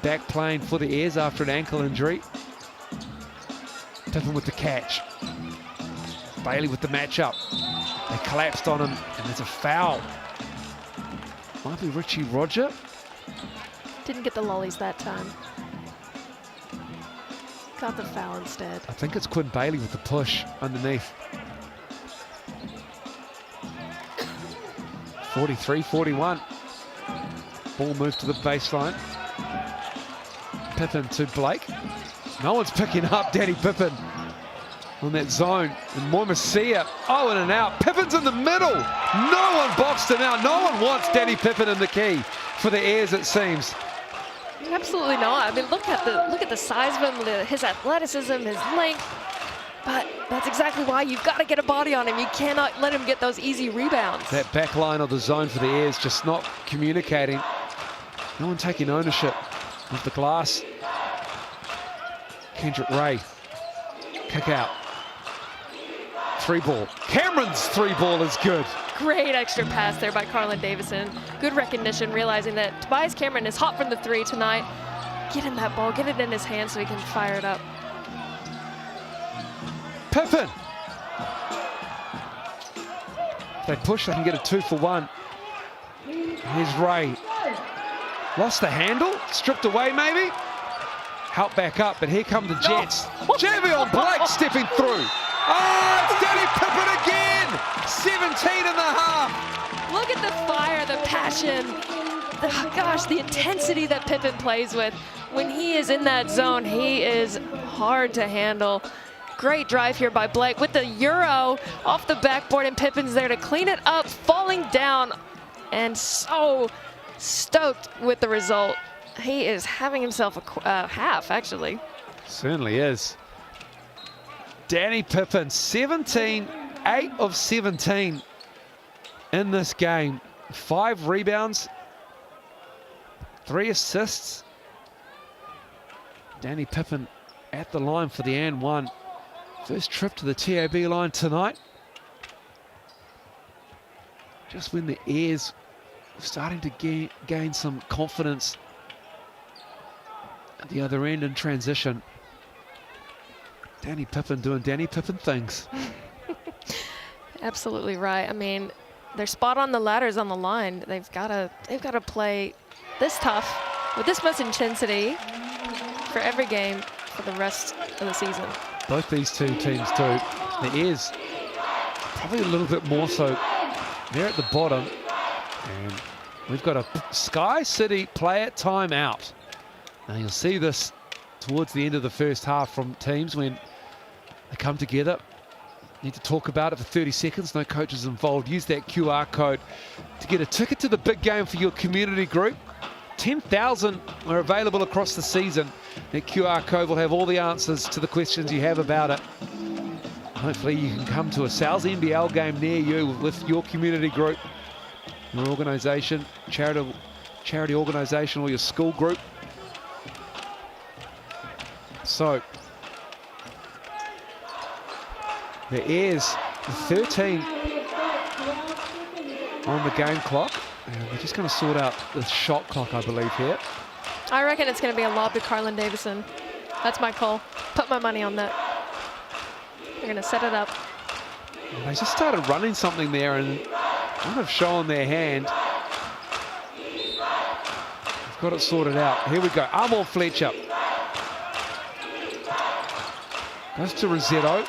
back playing for the Airs after an ankle injury. Pippen with the catch. Bailey with the matchup. They collapsed on him, and there's a foul. Might be Richie Roger.
Didn't get the lollies that time. Got the foul instead.
I think it's Quinn Bailey with the push underneath. 43-41. Ball moved to the baseline. Pippen to Blake. No one's picking up Danny Pippen on that zone. And Moimasia, oh, in and out. Pippen's in the middle. No one boxed him out. No one wants Danny Pippen in the key for the Airs, it seems.
Absolutely not. I mean, look at the size of him, his athleticism, his length. But that's exactly why you've got to get a body on him. You cannot let him get those easy rebounds.
That back line of the zone for the Airs just not communicating. No one taking ownership of the glass. Kendrick Ray, kick out. 3-ball. Cameron's 3-ball is good.
Great extra pass there by Carlin Davison. Good recognition, realizing that Tobias Cameron is hot from the 3 tonight. Get him that ball, get it in his hand so he can fire it up.
Pippen. If they push, they can get a 2-for-1. Here's Ray. Lost the handle, stripped away maybe. Help back up, but here come the Jets. Javion Blake stepping through. Oh, it's Danny Pippen again! 17 and a half.
Look at the fire, the passion. Oh, gosh, the intensity that Pippen plays with. When he is in that zone, he is hard to handle. Great drive here by Blake with the Euro off the backboard, and Pippen's there to clean it up, falling down, and so stoked with the result. He is having himself a half, actually.
Certainly is. Danny Pippen, 17, 8 of 17 in this game. 5 rebounds, 3 assists. Danny Pippen at the line for the and one. First trip to the TAB line tonight. Just when the Airs were starting to gain some confidence at the other end in transition. Danny Pippen doing Danny Pippen things.
Absolutely right. I mean, their spot on the ladder's on the line. They've got to play this tough with this much intensity for every game for the rest of the season.
Both these two teams do. The Airs probably a little bit more so. They're at the bottom, and we've got a Sky City player timeout. Now you'll see this towards the end of the first half from teams when they come together. Need to talk about it for 30 seconds. No coaches involved. Use that QR code to get a ticket to the big game for your community group. 10,000 are available across the season. That QR code will have all the answers to the questions you have about it. Hopefully you can come to a Sal's NBL game near you with your community group, your organisation, charity organisation, or your school group. So, the Airs, 13 on the game clock. And they're just going to sort out the shot clock, I believe, here.
I reckon it's going to be a lob to Carlin Davison. That's my call. Put my money on that. They're going to set it up.
They just started running something there and kind of showing their hand. They've got it sorted out. Here we go. Armon Fletcher. Goes to Rosetto.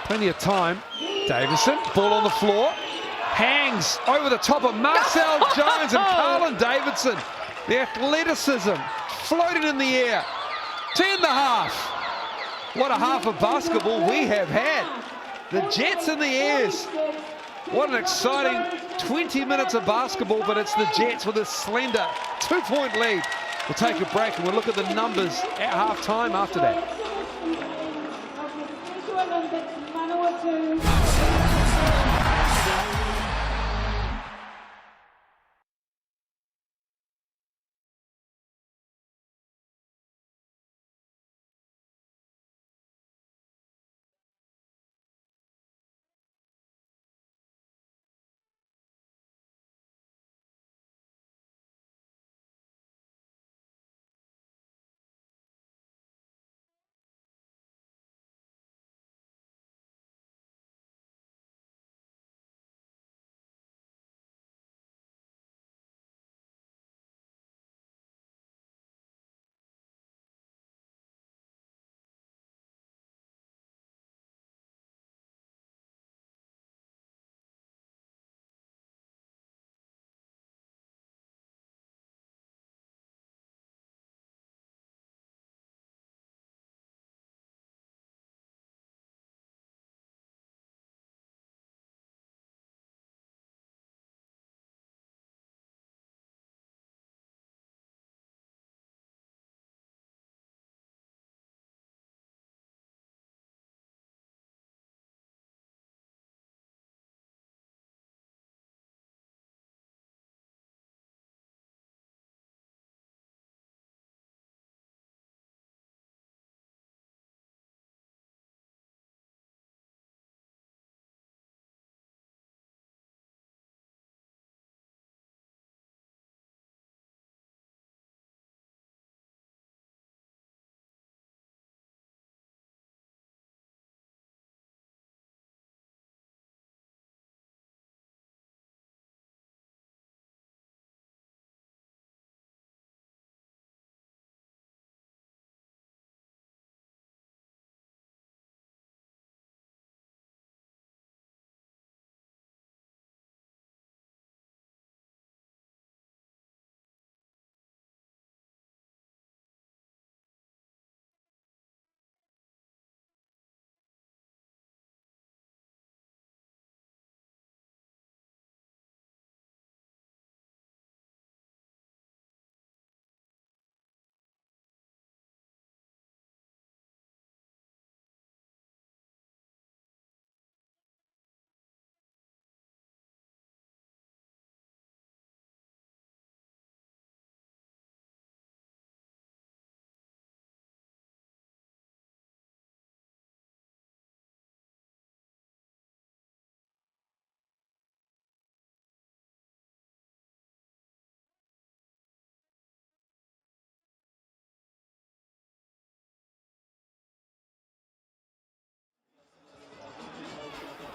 Plenty of time. Davison, ball on the floor. Hangs over the top of Marcel Jones and Carlin Davidson. The athleticism floating in the air. 10.5. What a half of basketball we have had. The Jets and the Airs What an exciting 20 minutes of basketball, but it's the Jets with a slender 2-point lead. We'll take a break and we'll look at the numbers at half-time after that.
Manawatu.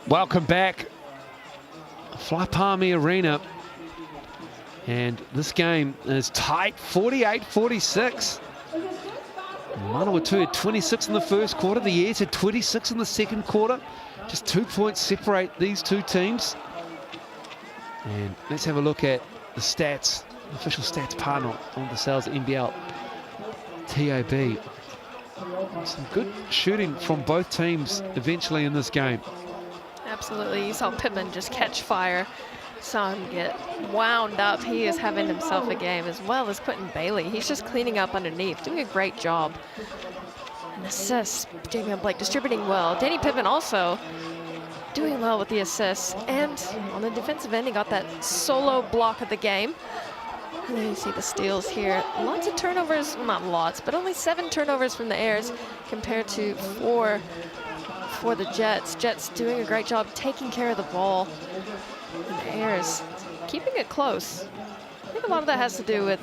Welcome back, Palmy Arena, and this game is tight, 48-46. Manawatu had 26 in the first quarter, the Airs had 26 in the second quarter. Just 2 points separate these two teams. And let's have a look at the stats, the official stats panel on the Sales NBL TAB. Some good shooting from both teams eventually in this game.
Absolutely. You saw Pittman just catch fire. Saw him get wound up. He is having himself a game, as well as Quentin Bailey. He's just cleaning up underneath, doing a great job. An assist, Damian Blake distributing well. Danny Pittman also doing well with the assists. And on the defensive end, he got that solo block of the game. And then you see the steals here. Lots of turnovers, well, not lots, but only 7 turnovers from the Airs compared to 4 for the Jets. Jets doing a great job taking care of the ball. And the Airs keeping it close. I think a lot of that has to do with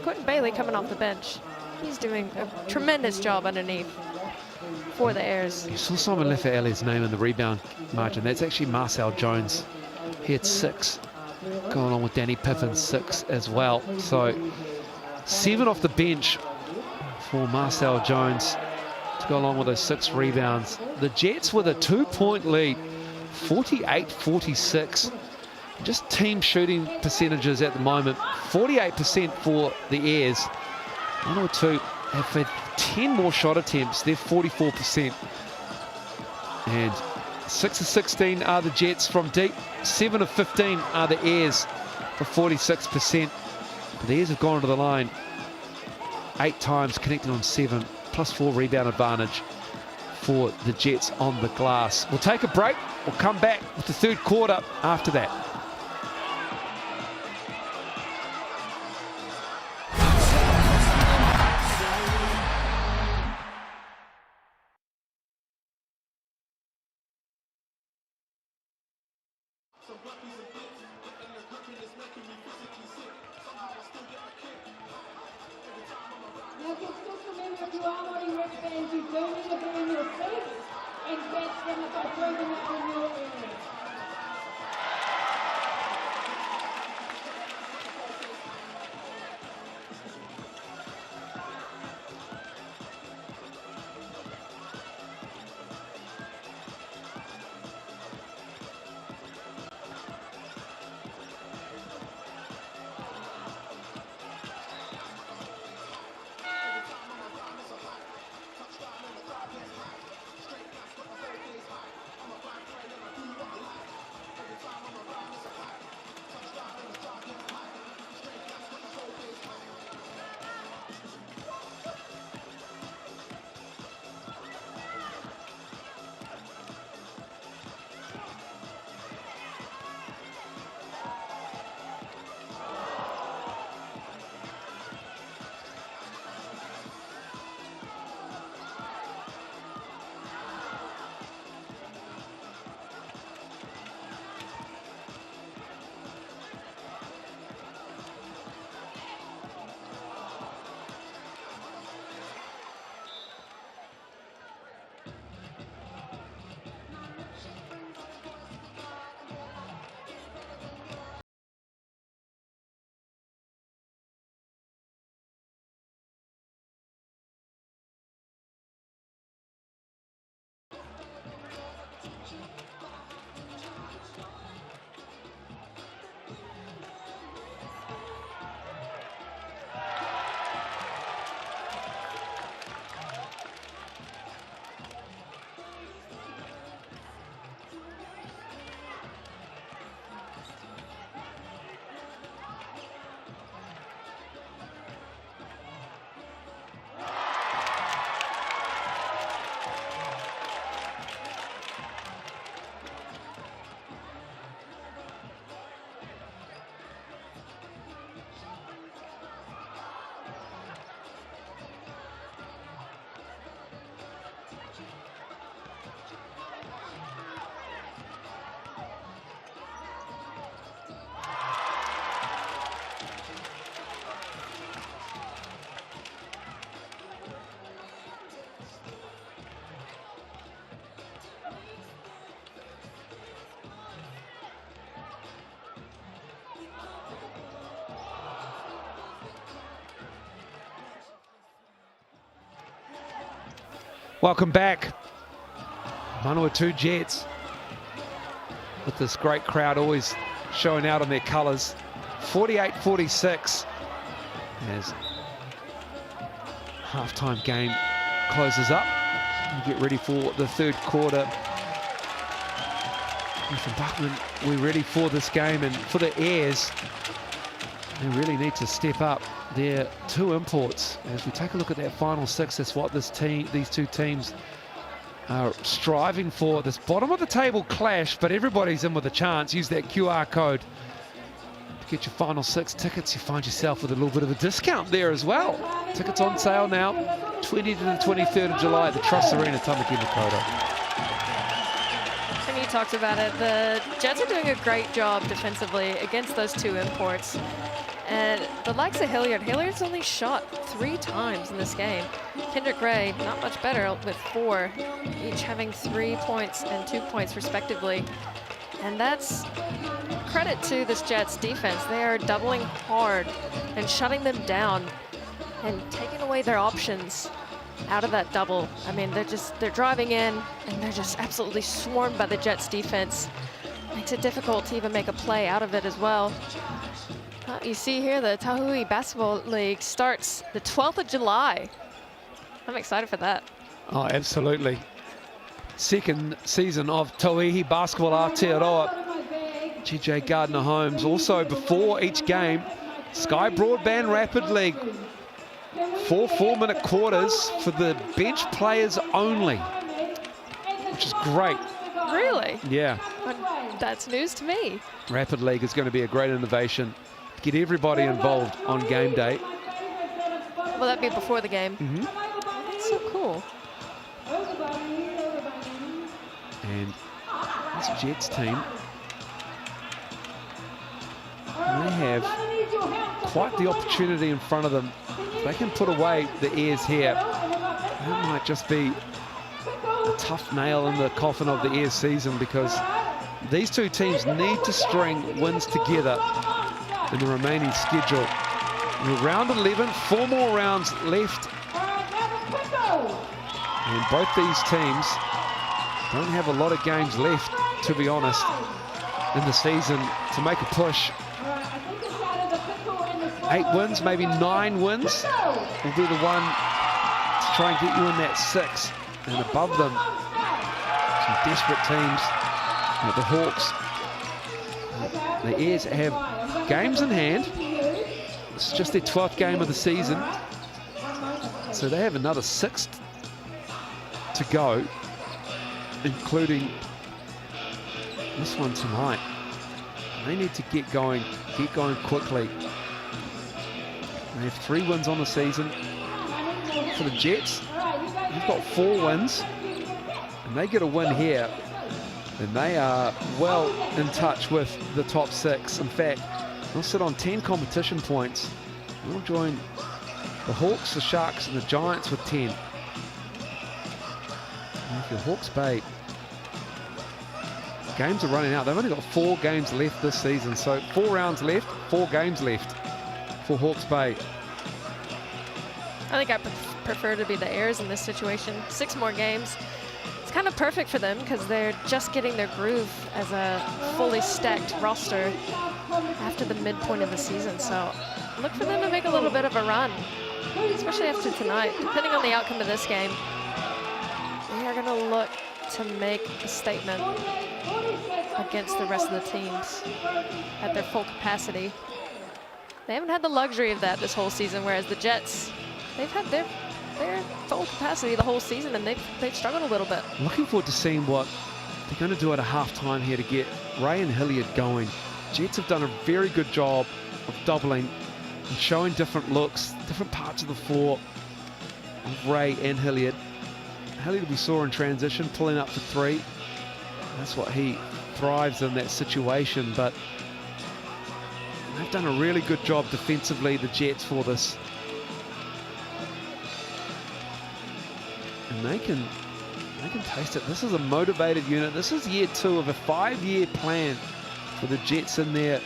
Quentin Bailey coming off the bench. He's doing a tremendous job underneath for the Airs.
You saw Simon Leffa-Elliott's name in the rebound margin. That's actually Marcel Jones. He had 6. Going along with Danny Piffin's 6 as well. So 7 off the bench for Marcel Jones to go along with those 6 rebounds. The Jets with a 2-point lead, 48-46. Just team shooting percentages at the moment, 48% for the Airs. Manawatu have had 10 more shot attempts, they're 44%. And 6 of 16 are the Jets from deep. 7 of 15 are the Airs for 46%. But the Airs have gone to the line 8 times, connected on 7, +4 rebound advantage for the Jets on the glass. We'll take a break. We'll come back with the third quarter after that.
Now just remember, if you are wearing wristbands, you do need to be in your seats and catch them if I throw them out in your area.
Welcome back. Manawatu Jets with this great crowd always showing out on their colours. 48-46 as halftime game closes up. We get ready for the third quarter. Ethan Buckman, we're ready for this game, and for the Airs, they really need to step up their 2 imports. As we take a look at that final 6, that's what these two teams are striving for. This bottom of the table clash, but everybody's in with a chance. Use that QR code to get your final 6 tickets. You find yourself with a little bit of a discount there as well. Tickets on sale now, 20 to the 23rd of July at the Trust Arena, Tamaki Makaurau.
And you talked about it. The Jets are doing a great job defensively against those 2 imports. And the likes of Hilliard's only shot 3 times in this game. Kendrick Gray, not much better with 4, each having 3 points and 2 points respectively. And that's credit to this Jets defense. They are doubling hard and shutting them down and taking away their options out of that double. I mean, they're driving in and they're just absolutely swarmed by the Jets defense. Makes it difficult to even make a play out of it as well. You see here the Tahui Basketball League starts the 12th of July. I'm excited for that.
Oh, absolutely. second season of Tauihi Basketball Aotearoa. GJ Gardner-Holmes also before each game. Sky Broadband Rapid League. 4 4-minute quarters for the bench players only, which is great.
Really?
Yeah.
That's news to me.
Rapid League is going to be a great innovation. Get everybody involved on game day.
Will that be before the game?
Mm-hmm.
That's so cool.
And this Jets team, they have quite the opportunity in front of them. If they can put away the Airs here, that might just be a tough nail in the coffin of the Airs season, because these two teams need to string wins together in the remaining schedule. We're round 11, 4 more rounds left. And both these teams don't have a lot of games left, to be honest, in the season to make a push. 8 wins, maybe 9 wins will be the one to try and get you in that 6. And above them, some desperate teams. The Hawks, the Airs have games in hand. This is just their 12th game of the season. So they have another 6 to go, including this one tonight. They need to get going quickly. They have 3 wins on the season. For the Jets, they've got 4 wins, and they get a win here, and they are well in touch with the top 6. In fact, they'll sit on 10 competition points. They'll join the Hawks, the Sharks, and the Giants with 10. And if you're Hawke's Bay, games are running out. They've only got 4 games left this season, so 4 rounds left, 4 games left for Hawke's Bay.
I think I prefer to be the Airs in this situation. 6 more games. It's kind of perfect for them because they're just getting their groove as a fully stacked roster after the midpoint of the season. So look for them to make a little bit of a run, especially after tonight. Depending on the outcome of this game, they are going to look to make a statement against the rest of the teams at their full capacity. They haven't had the luxury of that this whole season, whereas the Jets, they've had their full capacity the whole season, and they've struggled a little bit.
Looking forward to seeing what they're going to do at a halftime here to get Ray and Hilliard going. Jets have done a very good job of doubling and showing different looks, different parts of the floor of Ray and Hilliard. Hilliard we saw in transition, pulling up for 3. That's what he thrives in, that situation, but they've done a really good job defensively, the Jets, for this. And they can taste it. This is a motivated unit. This is year 2 of a 5-year plan for the Jets in their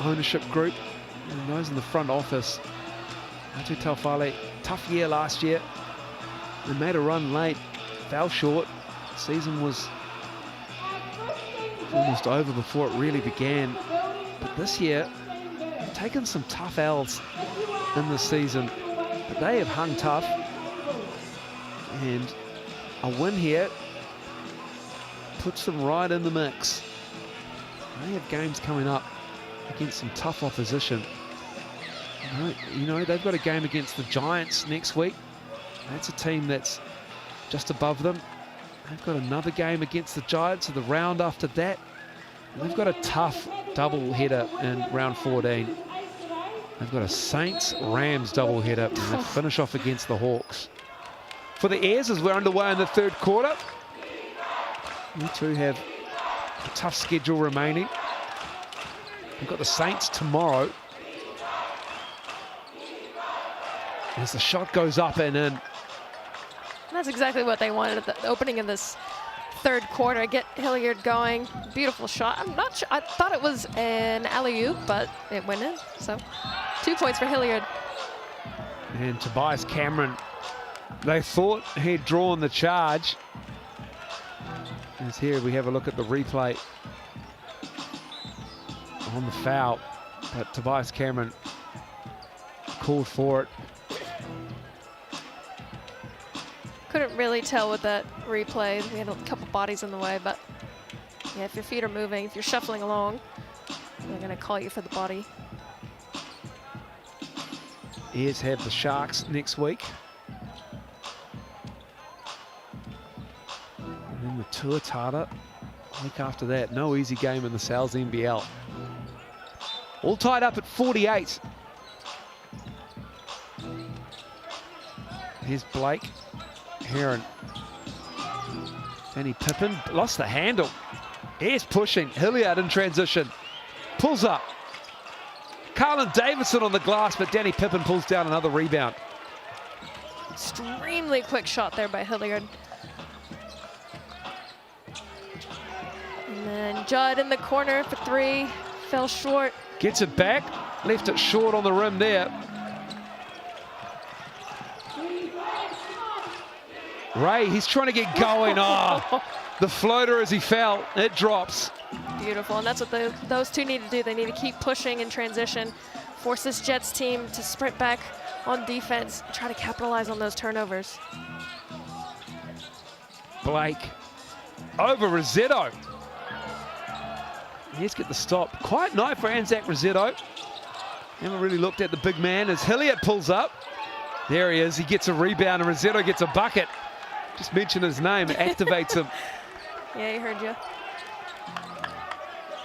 ownership group and those in the front office. Atu Taufale, tough year last year. They made a run late, fell short. Season was almost over before it really began. But this year, they've taken some tough L's in the season, but they have hung tough. And a win here puts them right in the mix. They have games coming up against some tough opposition. You know, they've got a game against the Giants next week. That's a team that's just above them. They've got another game against the Giants of the round after that. And they've got a tough double-header in round 14. They've got a Saints-Rams double-header, and they finish off against the Hawks. For the Airs, as we're underway in the 3rd quarter, you two have a tough schedule remaining. We've got the Saints tomorrow. As the shot goes up and in.
That's exactly what they wanted at the opening of this 3rd quarter. Get Hilliard going. Beautiful shot. I'm not sure. I thought it was an alley-oop, but it went in. So 2 points for Hilliard.
And Tobias Cameron, they thought he'd drawn the charge. As here we have a look at the replay on the foul, but Tobias Cameron called for it.
Couldn't really tell with that replay. We had a couple bodies in the way, but yeah, if your feet are moving, if you're shuffling along, they're going to call you for the body.
Airs have the Sharks next week. And then the Tuatara week after that. No easy game in the Sal's NBL. All tied up at 48. Here's Blake. Heron. Danny Pippin lost the handle. Here's pushing. Hilliard in transition. Pulls up. Carlin Davidson on the glass, but Danny Pippin pulls down another rebound.
Extremely quick shot there by Hilliard. And then Judd in the corner for three. Fell short.
Gets it back. Left it short on the rim there. Ray, he's trying to get going. Oh, the floater as he fell. It drops.
Beautiful, and that's what those two need to do. They need to keep pushing in transition, force this Jets team to sprint back on defense, try to capitalize on those turnovers.
Blake over Rosetto. Let's get the stop. Quiet night for Anzac Rosetto. Haven't really looked at the big man as Hilliard pulls up. There he is. He gets a rebound and Rosetto gets a bucket. Just mention his name. It activates him.
Yeah, he heard you.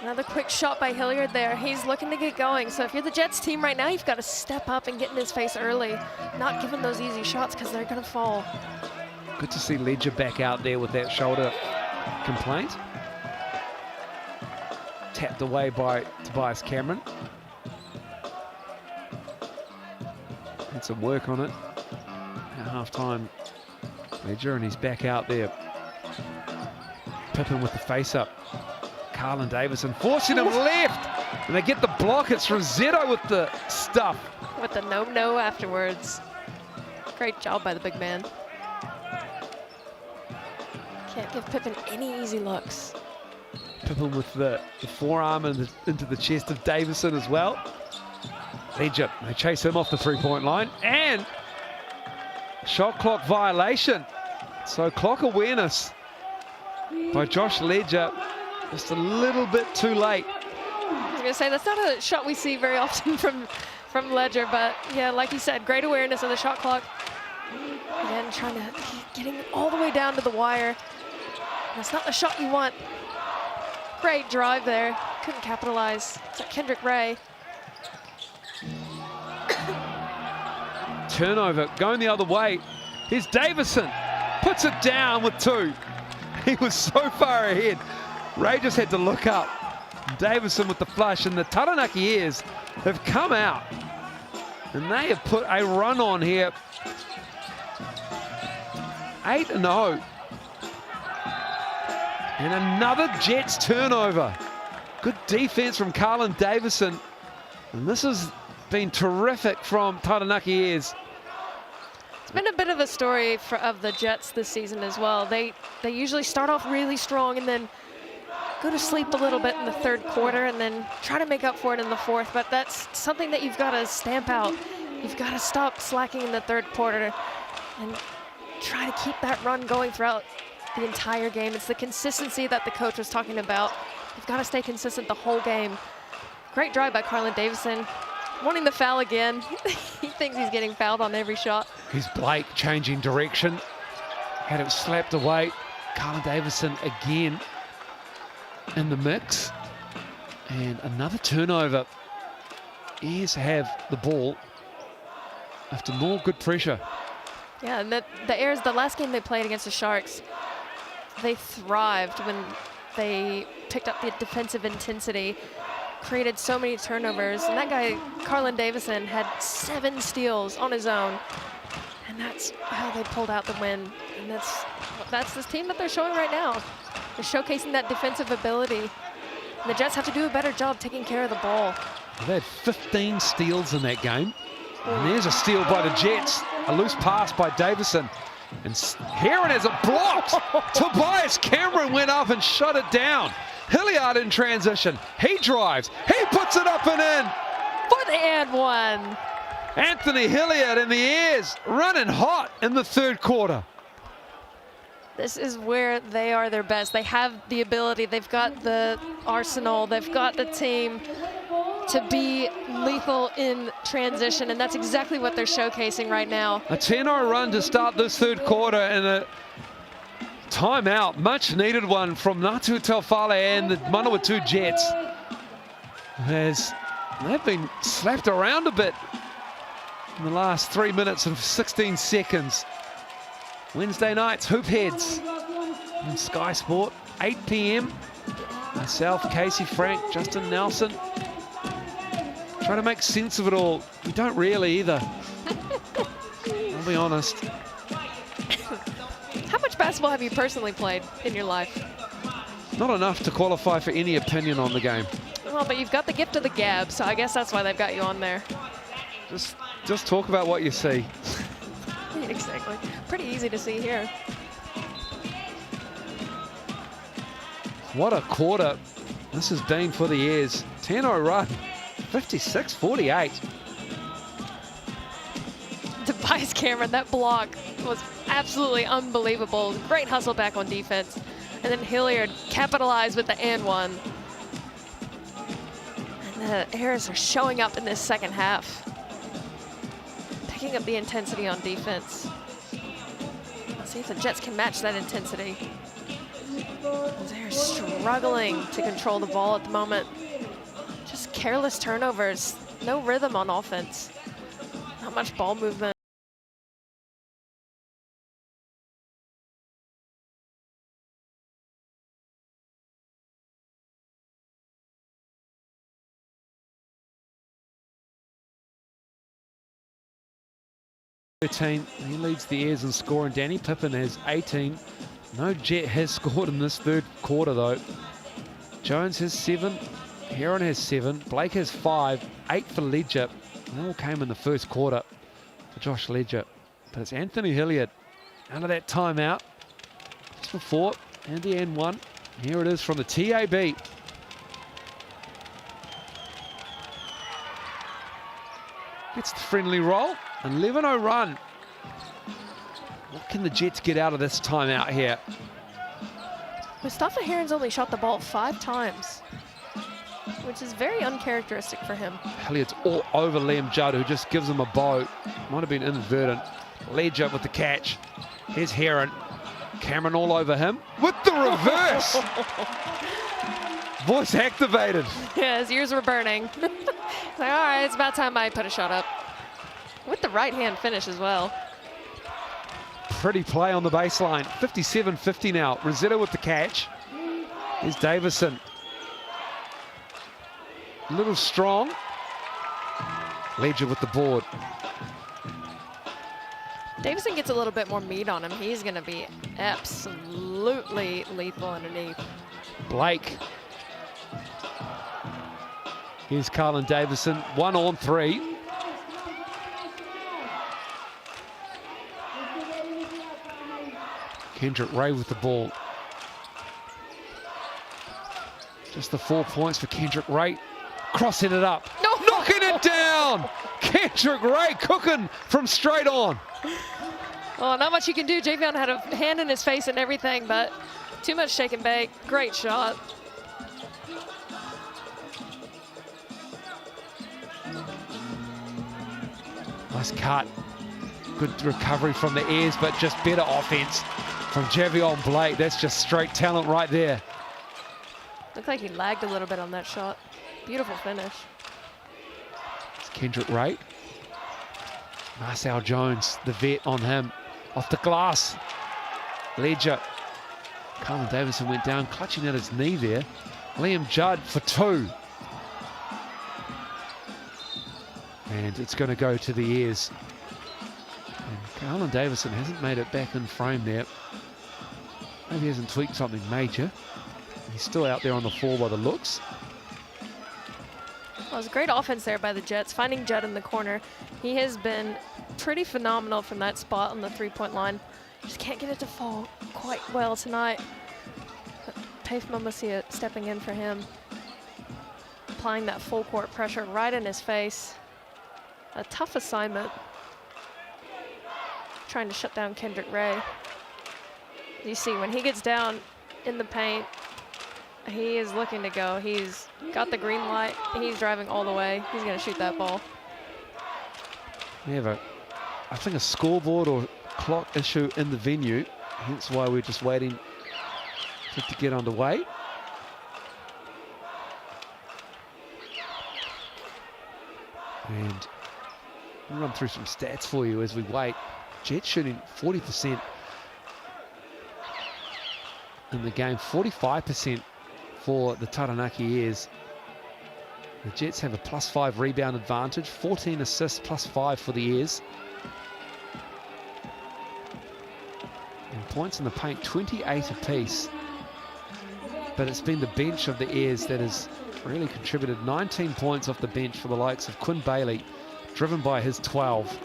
Another quick shot by Hilliard there. He's looking to get going. So if you're the Jets team right now, you've got to step up and get in his face early. Not give him those easy shots because they're going to fall.
Good to see Ledger back out there with that shoulder complaint. Tapped away by Tobias Cameron. Had some work on it at halftime. Ledger, and he's back out there. Pippin with the face up. Carlin Davison forcing him left. And they get the block. It's Rosetto with the stuff.
With the no afterwards. Great job by the big man. Can't give Pippin any easy looks.
Pippin with the forearm and into the chest of Davison as well. Ledger, they chase him off the three-point line. And shot clock violation. So clock awareness by Josh Ledger. Just a little bit too late.
I was going to say, that's not a shot we see very often from Ledger, but yeah, like you said, great awareness of the shot clock. Again, trying to getting all the way down to the wire. That's not the shot you want. Great drive there. Couldn't capitalize. It's like Kendrick Ray.
Turnover going the other way. Here's Davison. Puts it down with two. He was so far ahead. Ray just had to look up. Davison with the flush, and the Taranaki Airs have come out. And they have put a run on here. 8-0. And another Jets turnover. Good defense from Carlin Davison. And this has been terrific from Taranaki Airs.
It's been a bit of a story of the Jets this season as well. They usually start off really strong and then go to sleep a little bit in the third quarter and then try to make up for it in the fourth. But that's something that you've got to stamp out. You've got to stop slacking in the third quarter and try to keep that run going throughout the entire game. It's the consistency that the coach was talking about. You've got to stay consistent the whole game. Great drive by Carlin Davison. Wanting the foul again. He thinks he's getting fouled on every shot.
Here's Blake changing direction. Had it slapped away. Carlin Davison again in the mix. And another turnover. Airs have the ball after more good pressure.
Yeah, and the Airs, the last game they played against the Sharks, they thrived when they picked up the defensive intensity, created so many turnovers, and that guy, Carlin Davison, had 7 steals on his own, and that's how they pulled out the win. And that's this team that they're showing right now. They're showcasing that defensive ability. And the Jets have to do a better job taking care of the ball.
They had 15 steals in that game. And there's a steal by the Jets. A loose pass by Davison. And Heron has it blocked. Tobias Cameron went up and shut it down. Hilliard in transition. He drives. He puts it up and in.
For the and one.
Anthony Hilliard in the Airs, running hot in the third quarter.
This is where they are their best. They have the ability, they've got the arsenal, they've got the team to be lethal in transition, and that's exactly what they're showcasing right now.
A 10-0 run to start this third quarter, and a timeout, much needed one from Ngāti Taufale and the Manawatu Jets, as they've been slapped around a bit in the last 3 minutes and 16 seconds. Wednesday nights, Hoop Heads on Sky Sport, 8 p.m. Myself, Casey Frank, Justin Nelson. Trying to make sense of it all. We don't really either. I'll be honest.
How much basketball have you personally played in your life?
Not enough to qualify for any opinion on the game.
Well, but you've got the gift of the gab, so I guess that's why they've got you on there.
Just talk about what you see.
Exactly. Pretty easy to see here.
What a quarter this has been for the Airs. 10-0 run, 56-48.
Tobias Cameron, that block was absolutely unbelievable. Great hustle back on defense. And then Hilliard capitalized with the and one. And the Airs are showing up in this second half. Picking up the intensity on defense. Let's see if the Jets can match that intensity. They're struggling to control the ball at the moment. Just careless turnovers, no rhythm on offense. Not much ball movement.
He leads the Airs in scoring. Danny Pippin has 18. No Jet has scored in this third quarter though. Jones has 7. Heron has 7. Blake has 5. 8 for Ledger. They all came in the first quarter for Josh Ledger. But it's Anthony Hilliard out of that timeout just before, and the N1. Here it is from the TAB. Gets the friendly roll. 11-0 run. What can the Jets get out of this timeout here?
Mustafa Heron's only shot the ball 5 times, which is very uncharacteristic for him.
Hilliard's all over Liam Judd, who just gives him a bow. Might have been inadvertent. Ledger with the catch. Here's Heron. Cameron all over him with the reverse. Voice activated.
Yeah, his ears were burning. Like, all right, it's about time I put a shot up. With the right hand finish as well.
Pretty play on the baseline. 57-50 now. Rosetta with the catch. Here's Davison. A little strong. Ledger with the board.
Davison gets a little bit more meat on him. He's going to be absolutely lethal underneath.
Blake. Here's Carlin Davison. 1 on 3. Kendrick Ray with the ball. Just the 4 points for Kendrick Ray. Crossing it up.
No.
Knocking it down. Kendrick Ray cooking from straight on.
Oh, not much you can do. Javion had a hand in his face and everything, but too much shake and bake. Great shot.
Nice cut. Good recovery from the Airs, but just better offense from Javion Blake. That's just straight talent right there.
Looked like he lagged a little bit on that shot. Beautiful finish.
It's Kendrick Ray. Marcel Jones, the vet on him. Off the glass. Ledger. Carlin Davison went down, clutching at his knee there. Liam Judd for 2. And it's going to go to the Airs. And Carlin Davison hasn't made it back in frame there. Maybe he hasn't tweaked something major. He's still out there on the floor by the looks.
Well, it was great offense there by the Jets, finding Judd in the corner. He has been pretty phenomenal from that spot on the 3-point line. Just can't get it to fall quite well tonight. Tafe Mamasia stepping in for him. Applying that full court pressure right in his face. A tough assignment. Trying to shut down Kendrick Ray. You see, when he gets down in the paint, he is looking to go. He's got the green light. He's driving all the way. He's going to shoot that ball.
We have I think, a scoreboard or clock issue in the venue. Hence why we're just waiting for it to get underway. And I'll run through some stats for you as we wait. Jets shooting 40% in the game, 45% for the Taranaki Airs. The Jets have a +5 rebound advantage, 14 assists +5 for the Airs. And points in the paint, 28 apiece. But it's been the bench of the Airs that has really contributed. 19 points off the bench for the likes of Quinn Bailey, driven by his 12.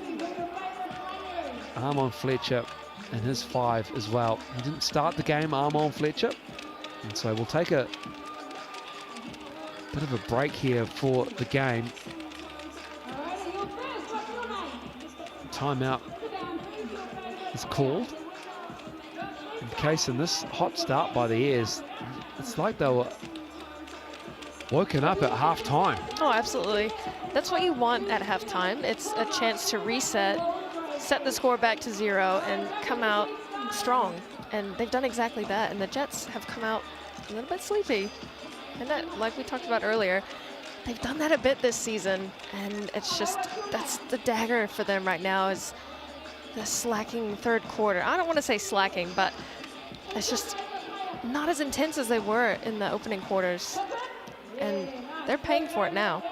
Armon Fletcher and his 5 as well. He didn't start the game, Armon Fletcher. And so we'll take a bit of a break here for the game. Timeout is called. In case in this hot start by the Airs, it's like they were woken up at half-time.
Oh, absolutely. That's what you want at halftime. It's a chance to reset, set the score back to 0, and come out strong. And they've done exactly that. And the Jets have come out a little bit sleepy. And that, like we talked about earlier, they've done that a bit this season. And it's just, that's the dagger for them right now, is the slacking third quarter. I don't want to say slacking, but it's just not as intense as they were in the opening quarters. And they're paying for it now.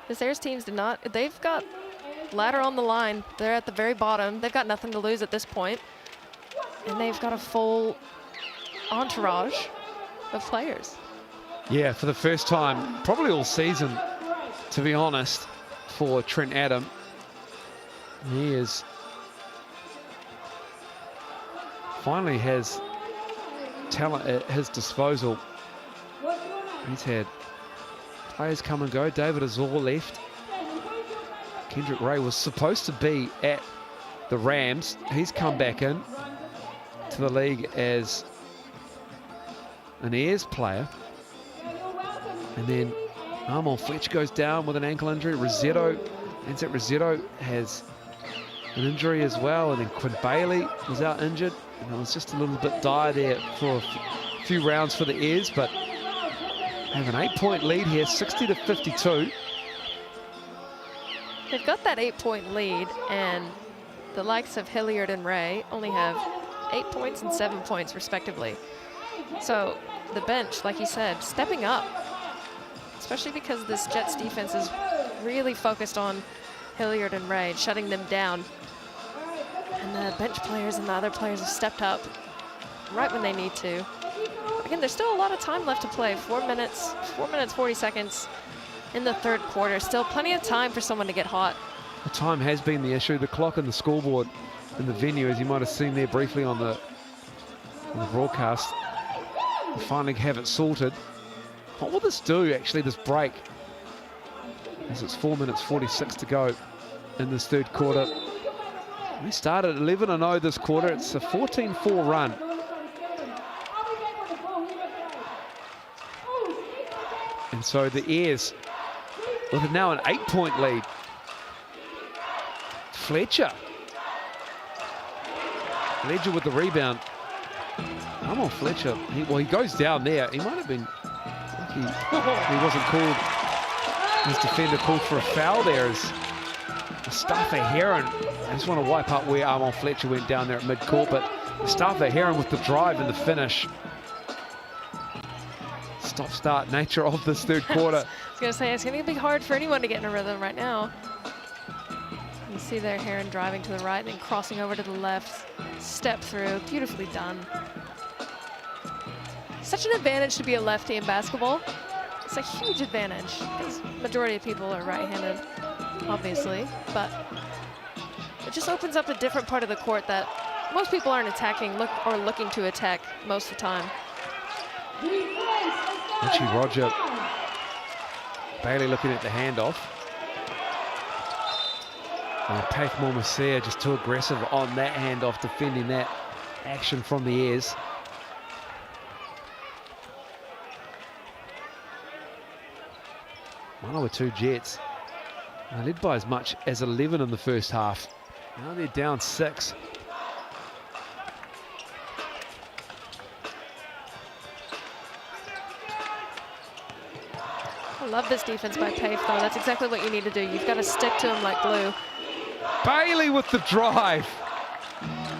This Airs teams did not, they've got ladder on the line. They're at the very bottom. They've got nothing to lose at this point. And they've got a full entourage of players.
Yeah, for the first time, probably all season, to be honest, for Trent Adam. He is finally has talent at his disposal. He's had players come and go. David Azor left. Kendrick Ray was supposed to be at the Rams. He's come back in to the league as an Airs player. And then Armon Fletcher goes down with an ankle injury. Ansett Rosetto has an injury as well. And then Quinn Bailey was out injured. And it was just a little bit dire there for a few rounds for the Airs, but have an 8-point lead here, 60-52.
They've got that 8-point lead, and the likes of Hilliard and Ray only have 8 points and 7 points respectively. So the bench, like you said, stepping up, especially because this Jets defense is really focused on Hilliard and Ray, shutting them down. And the bench players and the other players have stepped up right when they need to. Again, there's still a lot of time left to play. 4 minutes, 40 seconds in the third quarter. Still plenty of time for someone to get hot.
The time has been the issue. The clock and the scoreboard in the venue, as you might have seen there briefly on the broadcast, we finally have it sorted. What will this do, actually, this break? As it's 4 minutes 46 to go in this third quarter. We started 11-0 this quarter. It's a 14-4 run. And so the Airs with now an 8-point lead. Fletcher with the rebound. Come on, Fletcher. He goes down there. He might have been lucky he wasn't called. His defender called for a foul there as Mustafa Heron. I just want to wipe up where Armon Fletcher went down there at mid-court, but Mustafa Heron with the drive and the finish. Stop-start nature of this third quarter.
I was going to say, it's going to be hard for anyone to get in a rhythm right now. You see there Heron driving to the right, then crossing over to the left, step through, beautifully done. Such an advantage to be a lefty in basketball. It's a huge advantage because majority of people are right-handed, obviously, but it just opens up a different part of the court that most people aren't attacking or looking to attack most of the time.
Richie Roger. Bailey looking at the handoff. And Path Mormasea just too aggressive on that handoff, defending that. action from the airs. Manawatu Jets are led by as much as 11 in the first half. Now they're down 6.
I love this defense by Pafe, though. That's exactly what you need to do. You've got to stick to him like glue.
Bailey with the drive.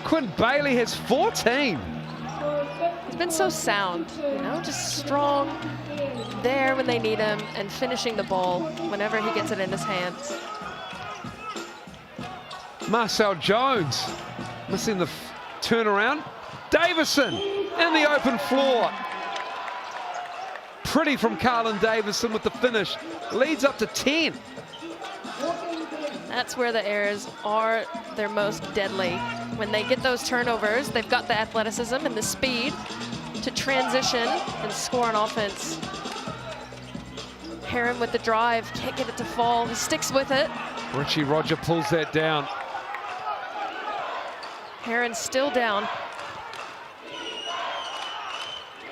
Quinn Bailey has 14.
He's been so sound, you know, just strong there when they need him and finishing the ball whenever he gets it in his hands.
Marcel Jones missing the turnaround. Davison in the open floor. Pretty from Carlin Davison with the finish. Leads up to 10.
That's where the errors are their most deadly. When they get those turnovers, they've got the athleticism and the speed to transition and score on offense. Heron with the drive, can't get it to fall. He sticks with it.
Richie Roger pulls that down.
Heron still down.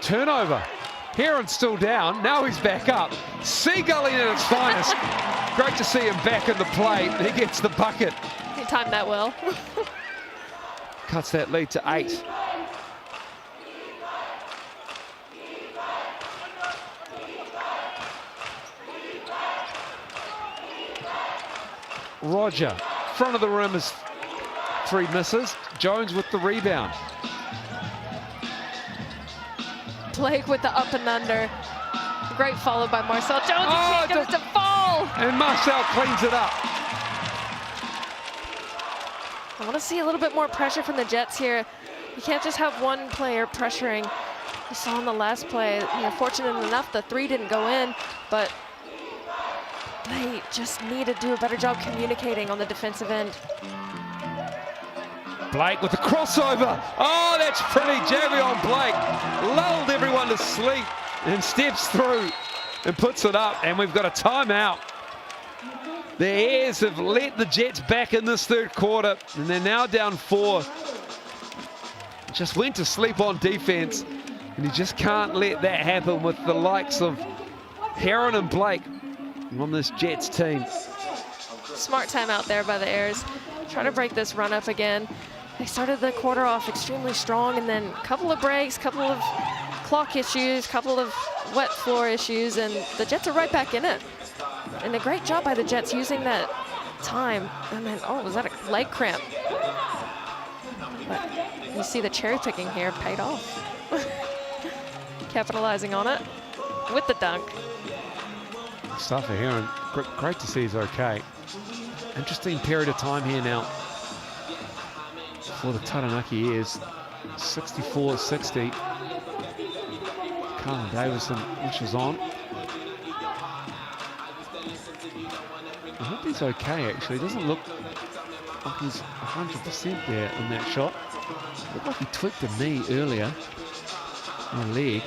Turnover. Heron's still down. Now he's back up. Seagulling at its finest. Great to see him back in the play. He gets the bucket.
He timed that well.
Cuts that lead to 8. Roger, front of the rim is 3 misses. Jones with the rebound.
Blake with the up and under. Great follow by Marcel Jones. He can't get it to fall.
And Marcel cleans it up.
I want to see a little bit more pressure from the Jets here. You can't just have one player pressuring. You saw in the last play, you're fortunate enough the 3 didn't go in, but they just need to do a better job communicating on the defensive end.
Blake with the crossover. Oh, that's pretty. Javion Blake lulled everyone to sleep and steps through and puts it up. And we've got a timeout. The Airs have let the Jets back in this third quarter, and they're now down 4. Just went to sleep on defense, and you just can't let that happen with the likes of Heron and Blake on this Jets team.
Smart timeout there by the Airs. Try to break this run up again. They started the quarter off extremely strong, and then a couple of breaks, couple of clock issues, couple of wet floor issues, and the Jets are right back in it. And a great job by the Jets using that time. And then, oh, was that a leg cramp? But you see the cherry picking here paid off. Capitalizing on it with the dunk.
Mustafa Heron, great to see he's okay. Interesting period of time here now for the Taranaki Airs. 64-60. Carlin Davison, which is on. I hope he's okay, actually. He doesn't look like he's 100% there in that shot. Looked like he tweaked a knee earlier, or a leg.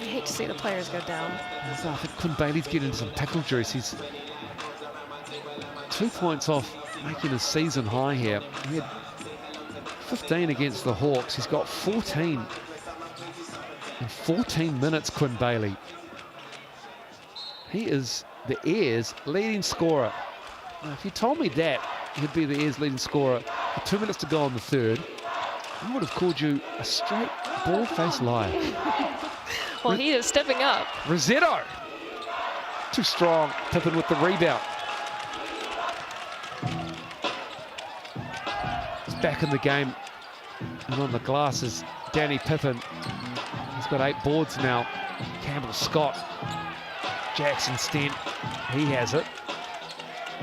You hate to see the players go down.
I think Quinn Bailey's getting some pickle juice. He's 2 points off making a season high here. He had 15 against the Hawks. He's got 14 in 14 minutes, Quinn Bailey. He is the Airs' leading scorer. Now, if you told me that he'd be the Airs' leading scorer with 2 minutes to go on the third, I would have called you a straight bald-faced liar.
Well, he is stepping up.
Rossetto, too strong. Pippen with the rebound. He's back in the game, and on the glass is Danny Pippen. He's got 8 boards now. Campbell Scott, Jackson Stent, he has it.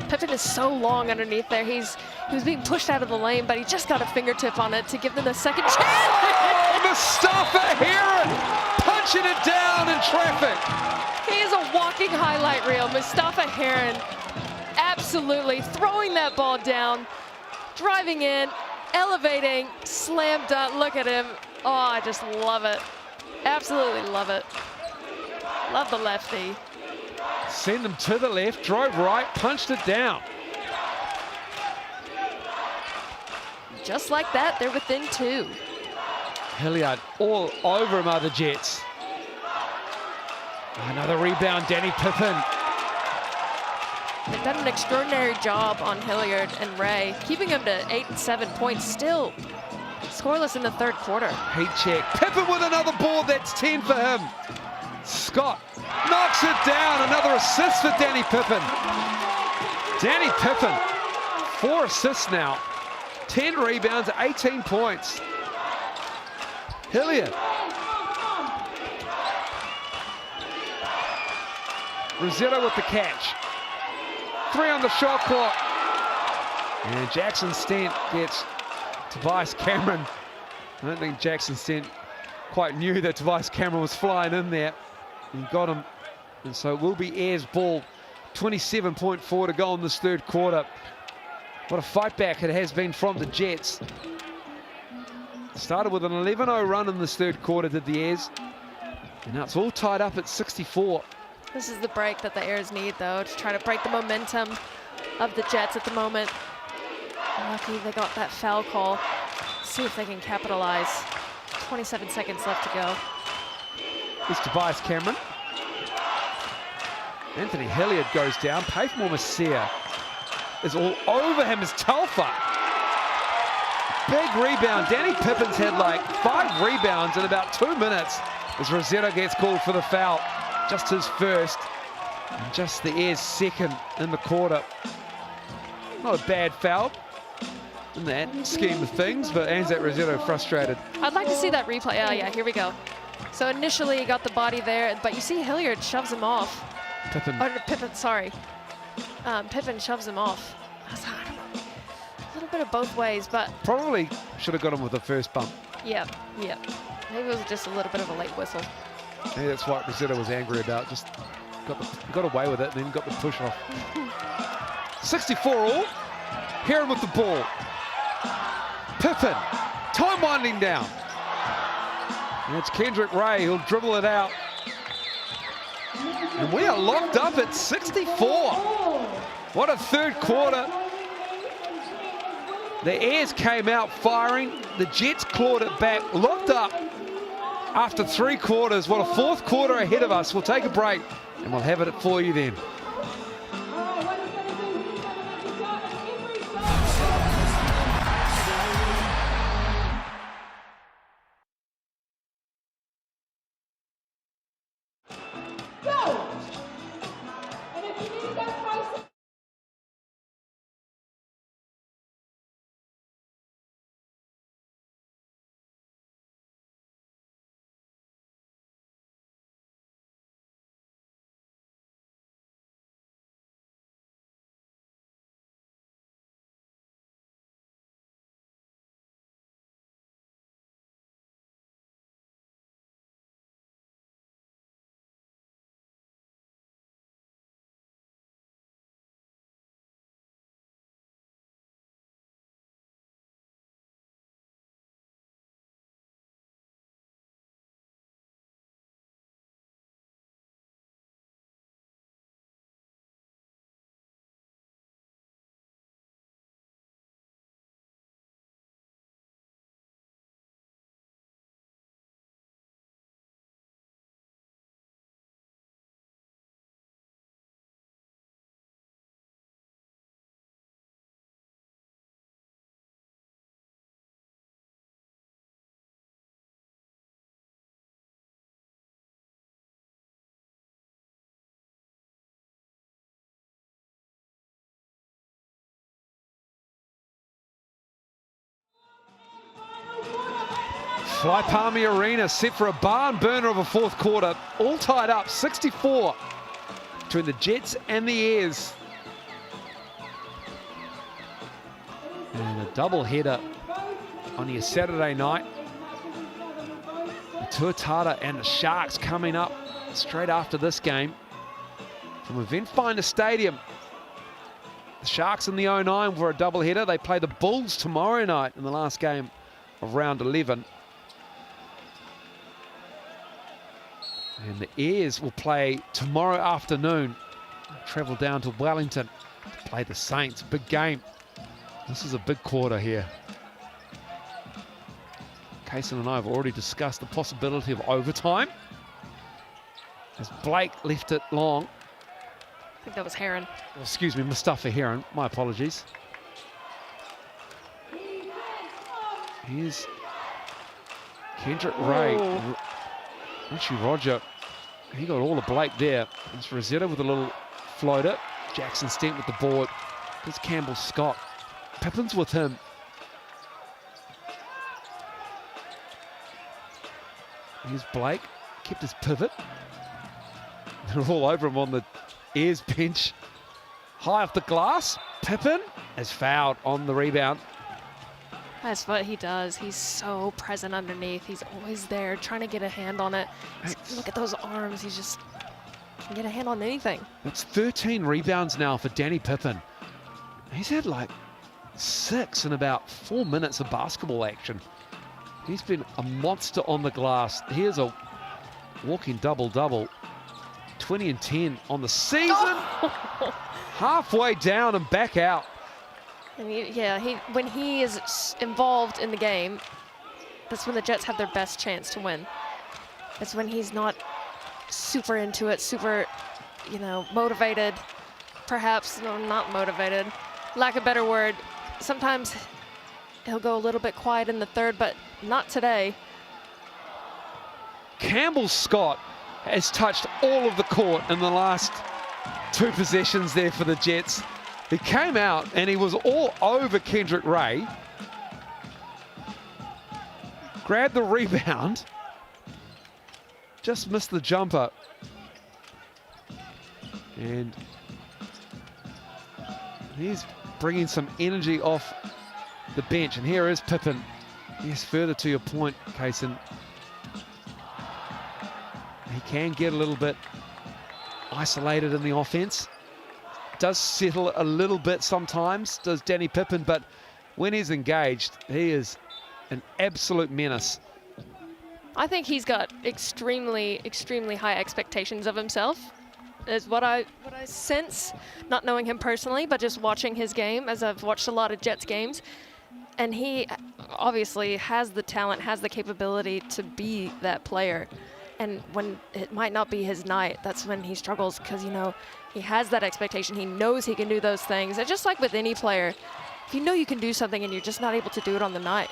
Pippen is so long underneath there. He was being pushed out of the lane, but he just got a fingertip on it to give them the second chance.
Oh, Mustafa Heron punching it down in traffic.
He is a walking highlight reel. Mustafa Heron absolutely throwing that ball down, driving in, elevating, slam dunk. Look at him. Oh, I just love it. Absolutely love it. Love the lefty.
Send him to the left, drove right, punched it down.
just like that, they're within 2.
Hilliard all over him are the Jets. Another rebound, Danny Pippin.
They've done an extraordinary job on Hilliard and Ray, keeping him to 8 and 7 points, still scoreless in the 3rd quarter.
Heat check. Pippin with another board, that's 10 for him. Scott knocks it down, another assist for Danny Pippin. Danny Pippin, 4 assists now, 10 rebounds, 18 points. Hilliard. Rossetto with the catch. 3 on the shot clock. And Jackson Stent gets Tobias Cameron. I don't think Jackson Stent quite knew that Tobias Cameron was flying in there. He got him. And so it will be Ayers' ball. 27.4 to go in this 3rd quarter. What a fight back it has been from the Jets. Started with an 11-0 run in this 3rd quarter, did the Ayers. And now it's all tied up at 64.
This is the break that the Ayers need, though, to try to break the momentum of the Jets at the moment. Lucky they got that foul call. See if they can capitalize. 27 seconds left to go.
Here's Tobias Cameron. Anthony Hilliard goes down. Pavemore Masia is all over him as Telfa. Big rebound. Danny Pippin's had like 5 rebounds in about 2 minutes as Rossetto gets called for the foul. Just his first, and just the Ayers' 2nd in the quarter. Not a bad foul in that scheme of things, but Anzac Rossetto frustrated.
I'd like to see that replay. Oh, yeah, here we go. So initially he got the body there, but you see Hilliard shoves him off.
Pippin.
Oh, no, Pippin, sorry. Pippin shoves him off. I don't know. A little bit of both ways, but...
Probably should have got him with the first bump.
Yeah. Maybe it was just a little bit of a late whistle.
Maybe that's what Rossetto was angry about. Just got away with it and then got the push off. 64 all. Heron with the ball. Pippin. Time winding down. And it's Kendrick Ray who'll dribble it out. And we are locked up at 64. What a 3rd quarter. The Ayers came out firing. The Jets clawed it back, locked up after 3 quarters. What a 4th quarter ahead of us. We'll take a break and we'll have it for you then. Fly Palmy Arena set for a barn burner of a 4th quarter. All tied up, 64 between the Jets and the Ayers. And a double header on your Saturday night. The Tuatara and the Sharks coming up straight after this game from Event Finder Stadium. The Sharks in the 09 for a double header. They play the Bulls tomorrow night in the last game of round 11. And the Ayers will play tomorrow afternoon. Travel down to Wellington to play the Saints. Big game. This is a big quarter here. Kaysen and I have already discussed the possibility of overtime. As Blake left it long.
I think that was Heron.
Oh, excuse me, Mustafa Heron. My apologies. Here's Kendrick Ray.
Oh.
Richie Roger. He got all of Blake there. It's Rosetta with a little floater. Jackson Stent with the board. There's Campbell Scott. Pippin's with him. Here's Blake. Kept his pivot. They're all over him on the Ayers bench. High off the glass. Pippin is fouled on the rebound.
That's what he does. He's so present underneath. He's always there trying to get a hand on it. Look at those arms. He's just can get a hand on anything.
That's 13 rebounds now for Danny Pippin. He's had like 6 in about 4 minutes of basketball action. He's been a monster on the glass. Here's a walking double-double. 20 and 10 on the season. Oh. Halfway down and back out.
And when he is involved in the game, that's when the Jets have their best chance to win. That's when he's not super into it, super, motivated. Perhaps not motivated. Lack of a better word. Sometimes he'll go a little bit quiet in the third, but not today.
Campbell Scott has touched all of the court in the last 2 possessions there for the Jets. He came out and he was all over Kendrick Ray. Grabbed the rebound. Just missed the jumper. And he's bringing some energy off the bench. And here is Pippin. Yes, further to your point, Kaysen. He can get a little bit isolated in the offense. Does settle a little bit sometimes, does Danny Pippin, but when he's engaged, he is an absolute menace.
I think he's got extremely, extremely high expectations of himself, is what I sense, not knowing him personally, but just watching his game, as I've watched a lot of Jets games. And he obviously has the talent, has the capability to be that player. And when it might not be his night, that's when he struggles, because, he has that expectation. He knows he can do those things. And just like with any player, if you know you can do something and you're just not able to do it on the night,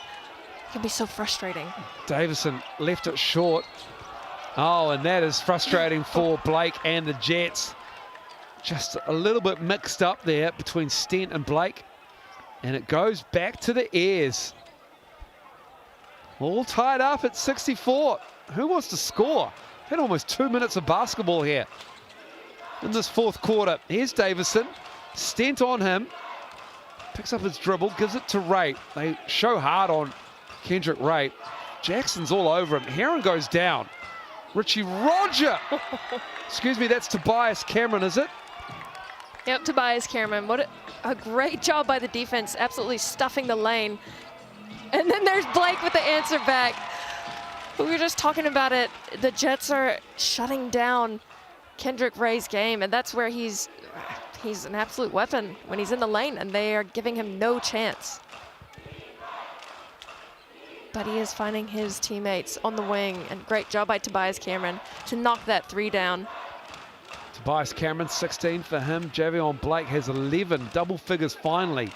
it can be so frustrating.
Davison left it short. Oh, and that is frustrating for Blake and the Jets. Just a little bit mixed up there between Stent and Blake. And it goes back to the Ayers. All tied up at 64. Who wants to score? Had almost 2 minutes of basketball here in this 4th quarter. Here's Davison. Stent on him. Picks up his dribble, gives it to Ray. They show hard on Kendrick Ray. Jackson's all over him. Heron goes down. Richie Roger. Excuse me, that's Tobias Cameron, is it?
Yep, Tobias Cameron. What a great job by the defense, absolutely stuffing the lane. And then there's Blake with the answer back. We were just talking about it. The Jets are shutting down Kendrick Ray's game, and that's where he's an absolute weapon when he's in the lane, and they are giving him no chance. But he is finding his teammates on the wing, and great job by Tobias Cameron to knock that 3 down.
Tobias Cameron, 16 for him. Javion Blake has 11, double figures finally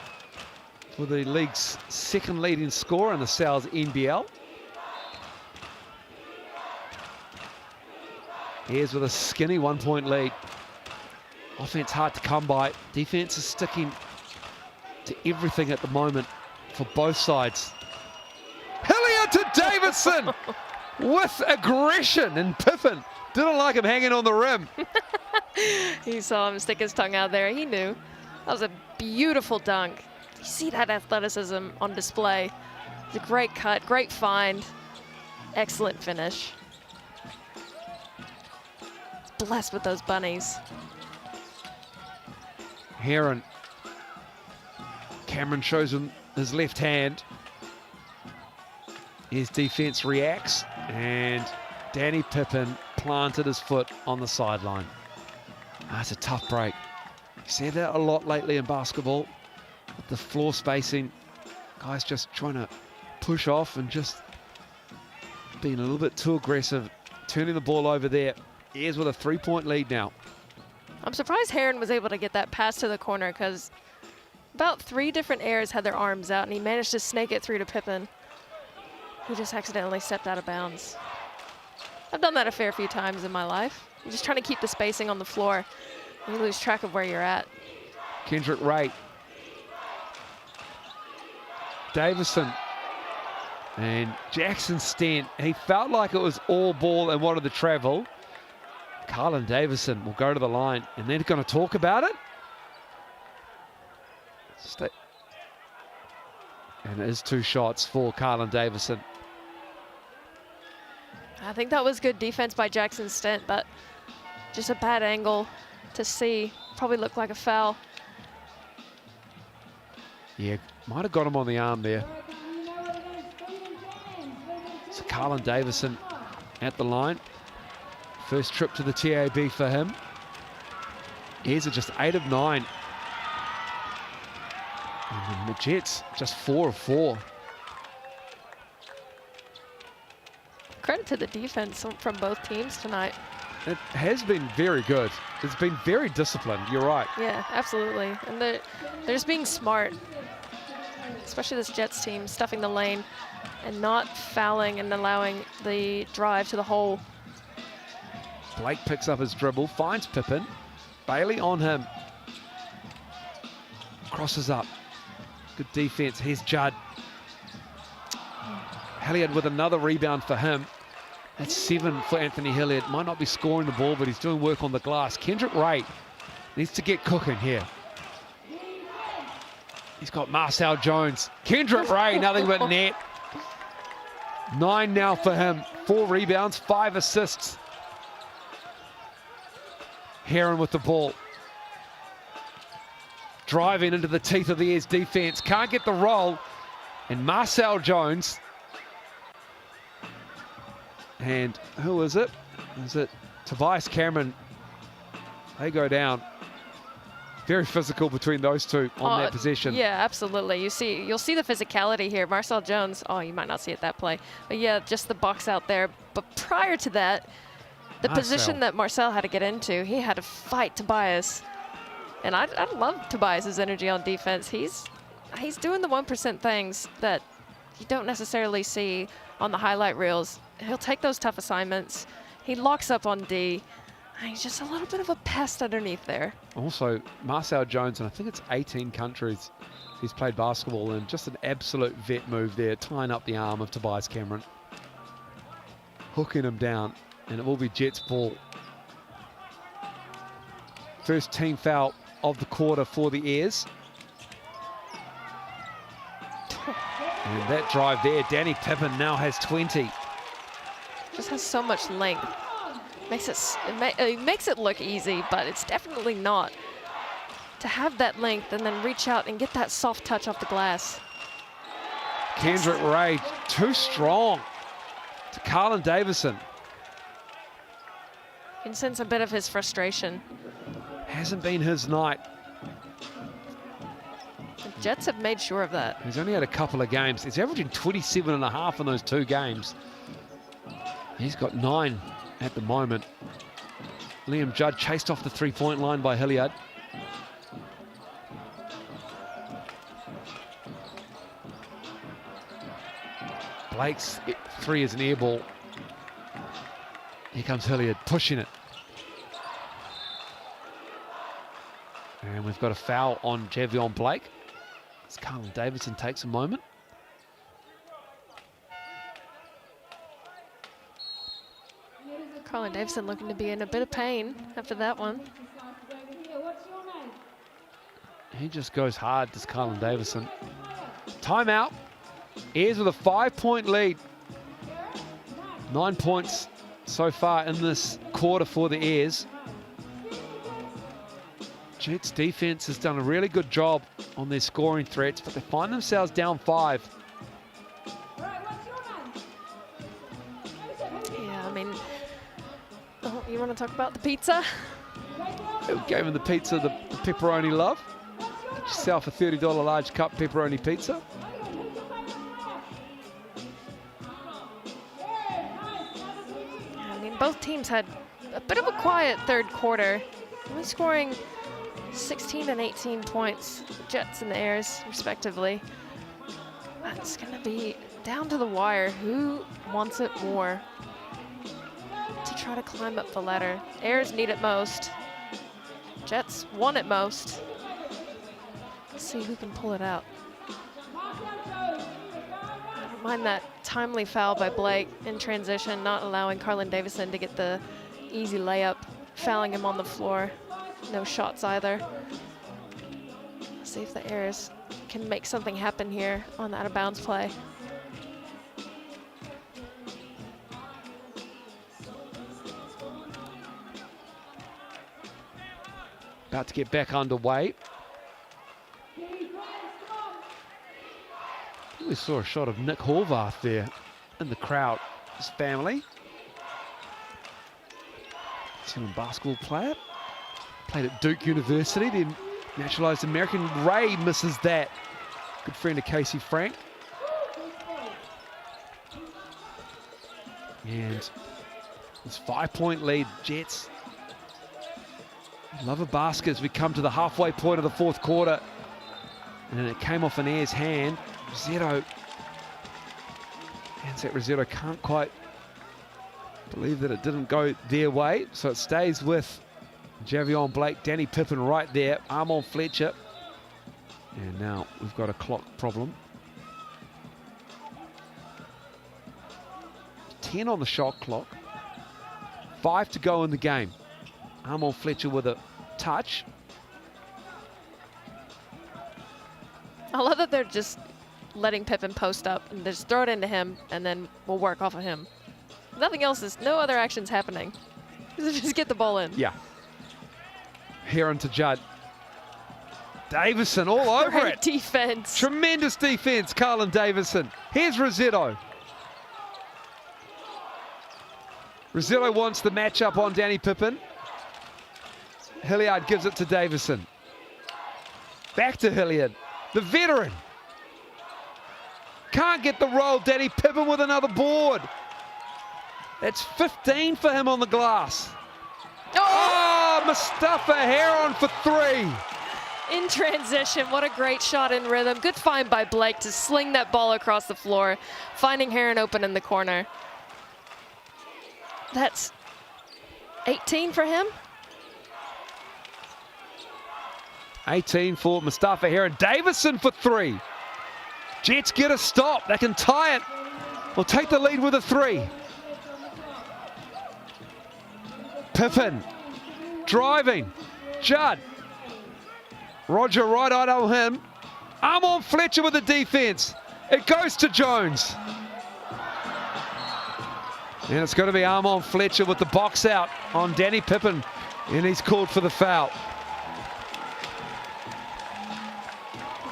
for the league's 2nd leading scorer in the Sal's NBL. Here's with a skinny 1-point lead. Offense hard to come by. Defense is sticking to everything at the moment for both sides. Hilliard to Davison with aggression, and Pippin didn't like him hanging on the rim.
He saw him stick his tongue out there. He knew. That was a beautiful dunk. You see that athleticism on display. It's a great cut, great find, excellent finish. Blessed with those bunnies.
Heron. Cameron shows him his left hand. His defense reacts, and Danny Pippin planted his foot on the sideline. That's a tough break. You see that a lot lately in basketball. With the floor spacing, guys just trying to push off and just being a little bit too aggressive, turning the ball over there. Ayres with a 3-point lead now.
I'm surprised Heron was able to get that pass to the corner because about 3 different Ayres had their arms out, and he managed to snake it through to Pippen. He just accidentally stepped out of bounds. I've done that a fair few times in my life. You're just trying to keep the spacing on the floor, and you lose track of where you're at.
Kendrick Wright. Davison. And Jackson Stent. He felt like it was all ball and wanted the travel. Carlin Davison will go to the line, and they're going to talk about it. And it is 2 shots for Carlin Davison.
I think that was good defense by Jackson Stent, but just a bad angle to see. Probably looked like a foul.
Yeah, might have got him on the arm there. So Carlin Davison at the line. First trip to the TAB for him. Ayres are just 8 of 9. And the Jets just 4 of 4.
Credit to the defense from both teams tonight.
It has been very good. It's been very disciplined, you're right.
Yeah, absolutely. And they're just being smart, especially this Jets team, stuffing the lane and not fouling and allowing the drive to the hole.
Blake picks up his dribble, finds Pippen. Bailey on him. Crosses up. Good defense. Here's Judd. Hilliard with another rebound for him. That's 7 for Anthony Hilliard. Might not be scoring the ball, but he's doing work on the glass. Kendrick Wright needs to get cooking here. He's got Marcel Jones. Kendrick Wright, nothing but net. 9 now for him. 4 rebounds, 5 assists. Heron with the ball. Driving into the teeth of the Ayres defense. Can't get the roll. And Marcel Jones. And who is it? Is it Tobias Cameron? They go down. Very physical between those two on that possession.
Yeah, absolutely. You'll see the physicality here. Marcel Jones, oh, you might not see it that play. But yeah, just the box out there. But prior to that, the position that Marcel had to get into, he had to fight Tobias. And I love Tobias's energy on defense. He's doing the 1% things that you don't necessarily see on the highlight reels. He'll take those tough assignments. He locks up on D. He's just a little bit of a pest underneath there.
Also, Marcel Jones, and I think it's 18 countries he's played basketball in. Just an absolute vet move there, tying up the arm of Tobias Cameron. Hooking him down, and it will be Jets ball. First team foul of the quarter for the Ayres. And that drive there, Danny Pippen now has 20.
Just has so much length. It makes it look easy, but it's definitely not. To have that length and then reach out and get that soft touch off the glass.
Kendrick Ray, too strong to Carlin Davison.
You can sense a bit of his frustration.
Hasn't been his night.
The Jets have made sure of that.
He's only had a couple of games. He's averaging 27.5 in those 2 games. He's got 9 at the moment. Liam Judd chased off the 3-point line by Hilliard. Blake's 3 is an air ball. Here comes Hilliard pushing it. And we've got a foul on Javion Blake. As Carlin Davison takes a moment.
Carlin Davison looking to be in a bit of pain after that one.
He just goes hard, does Carlin Davison. Timeout. Ayres with a 5-point lead. 9 points so far in this quarter for the Ayres. Jets defense has done a really good job on their scoring threats, but they find themselves down 5.
Yeah, I mean, you want to talk about the pizza?
Who gave him the pizza, the pepperoni love? Get yourself a $30 large cup pepperoni pizza.
mean, both teams had a bit of a quiet third quarter, only scoring 16 and 18 points, the Jets and the Airs, respectively. It's going to be down to the wire. Who wants it more to try to climb up the ladder? Airs need it most. Jets want it most. Let's see who can pull it out. I don't mind that timely foul by Blake in transition, not allowing Carlin Davison to get the easy layup, fouling him on the floor. No shots either. See if the Airs can make something happen here on the out-of-bounds play.
About to get back underway. We saw a shot of Nick Horvath there in the crowd, his family. New Zealand basketball player. Played at Duke University, then naturalized American. Ray misses that. Good friend of Casey Frank. And this 5-point lead, Jets. Love a basket as we come to the halfway point of the fourth quarter. And then it came off an Ayres hand. Rossetto. Anzac Rossetto can't quite believe that it didn't go their way. So it stays with Javion Blake, Danny Pippen right there, arm on Fletcher. And now we've got a clock problem. 10 on the shot clock. 5 to go in the game. Arm on Fletcher with a touch.
I love that they're just letting Pippen post up and just throw it into him, and then we'll work off of him. Nothing else is, no other actions happening. Just get the ball in.
Yeah. Heron to Judd. Davison all over
Great
it.
defense.
Tremendous defense, Carlin Davison. Here's Rossetto. Rossetto wants the matchup on Danny Pippen. Hilliard gives it to Davison. Back to Hilliard, the veteran. Can't get the roll. Danny Pippen with another board. That's 15 for him on the glass. Oh, Mustafa Heron for 3.
In transition, what a great shot in rhythm. Good find by Blake to sling that ball across the floor, finding Heron open in the corner. That's 18 for him.
18 for Mustafa Heron. Davison for 3. Jets get a stop. They can tie it. We'll take the lead with a 3. Pippen driving. Judd. Roger right on him. Arm on Fletcher with the defense. It goes to Jones. And it's going to be arm on Fletcher with the box out on Danny Pippen. And he's called for the foul.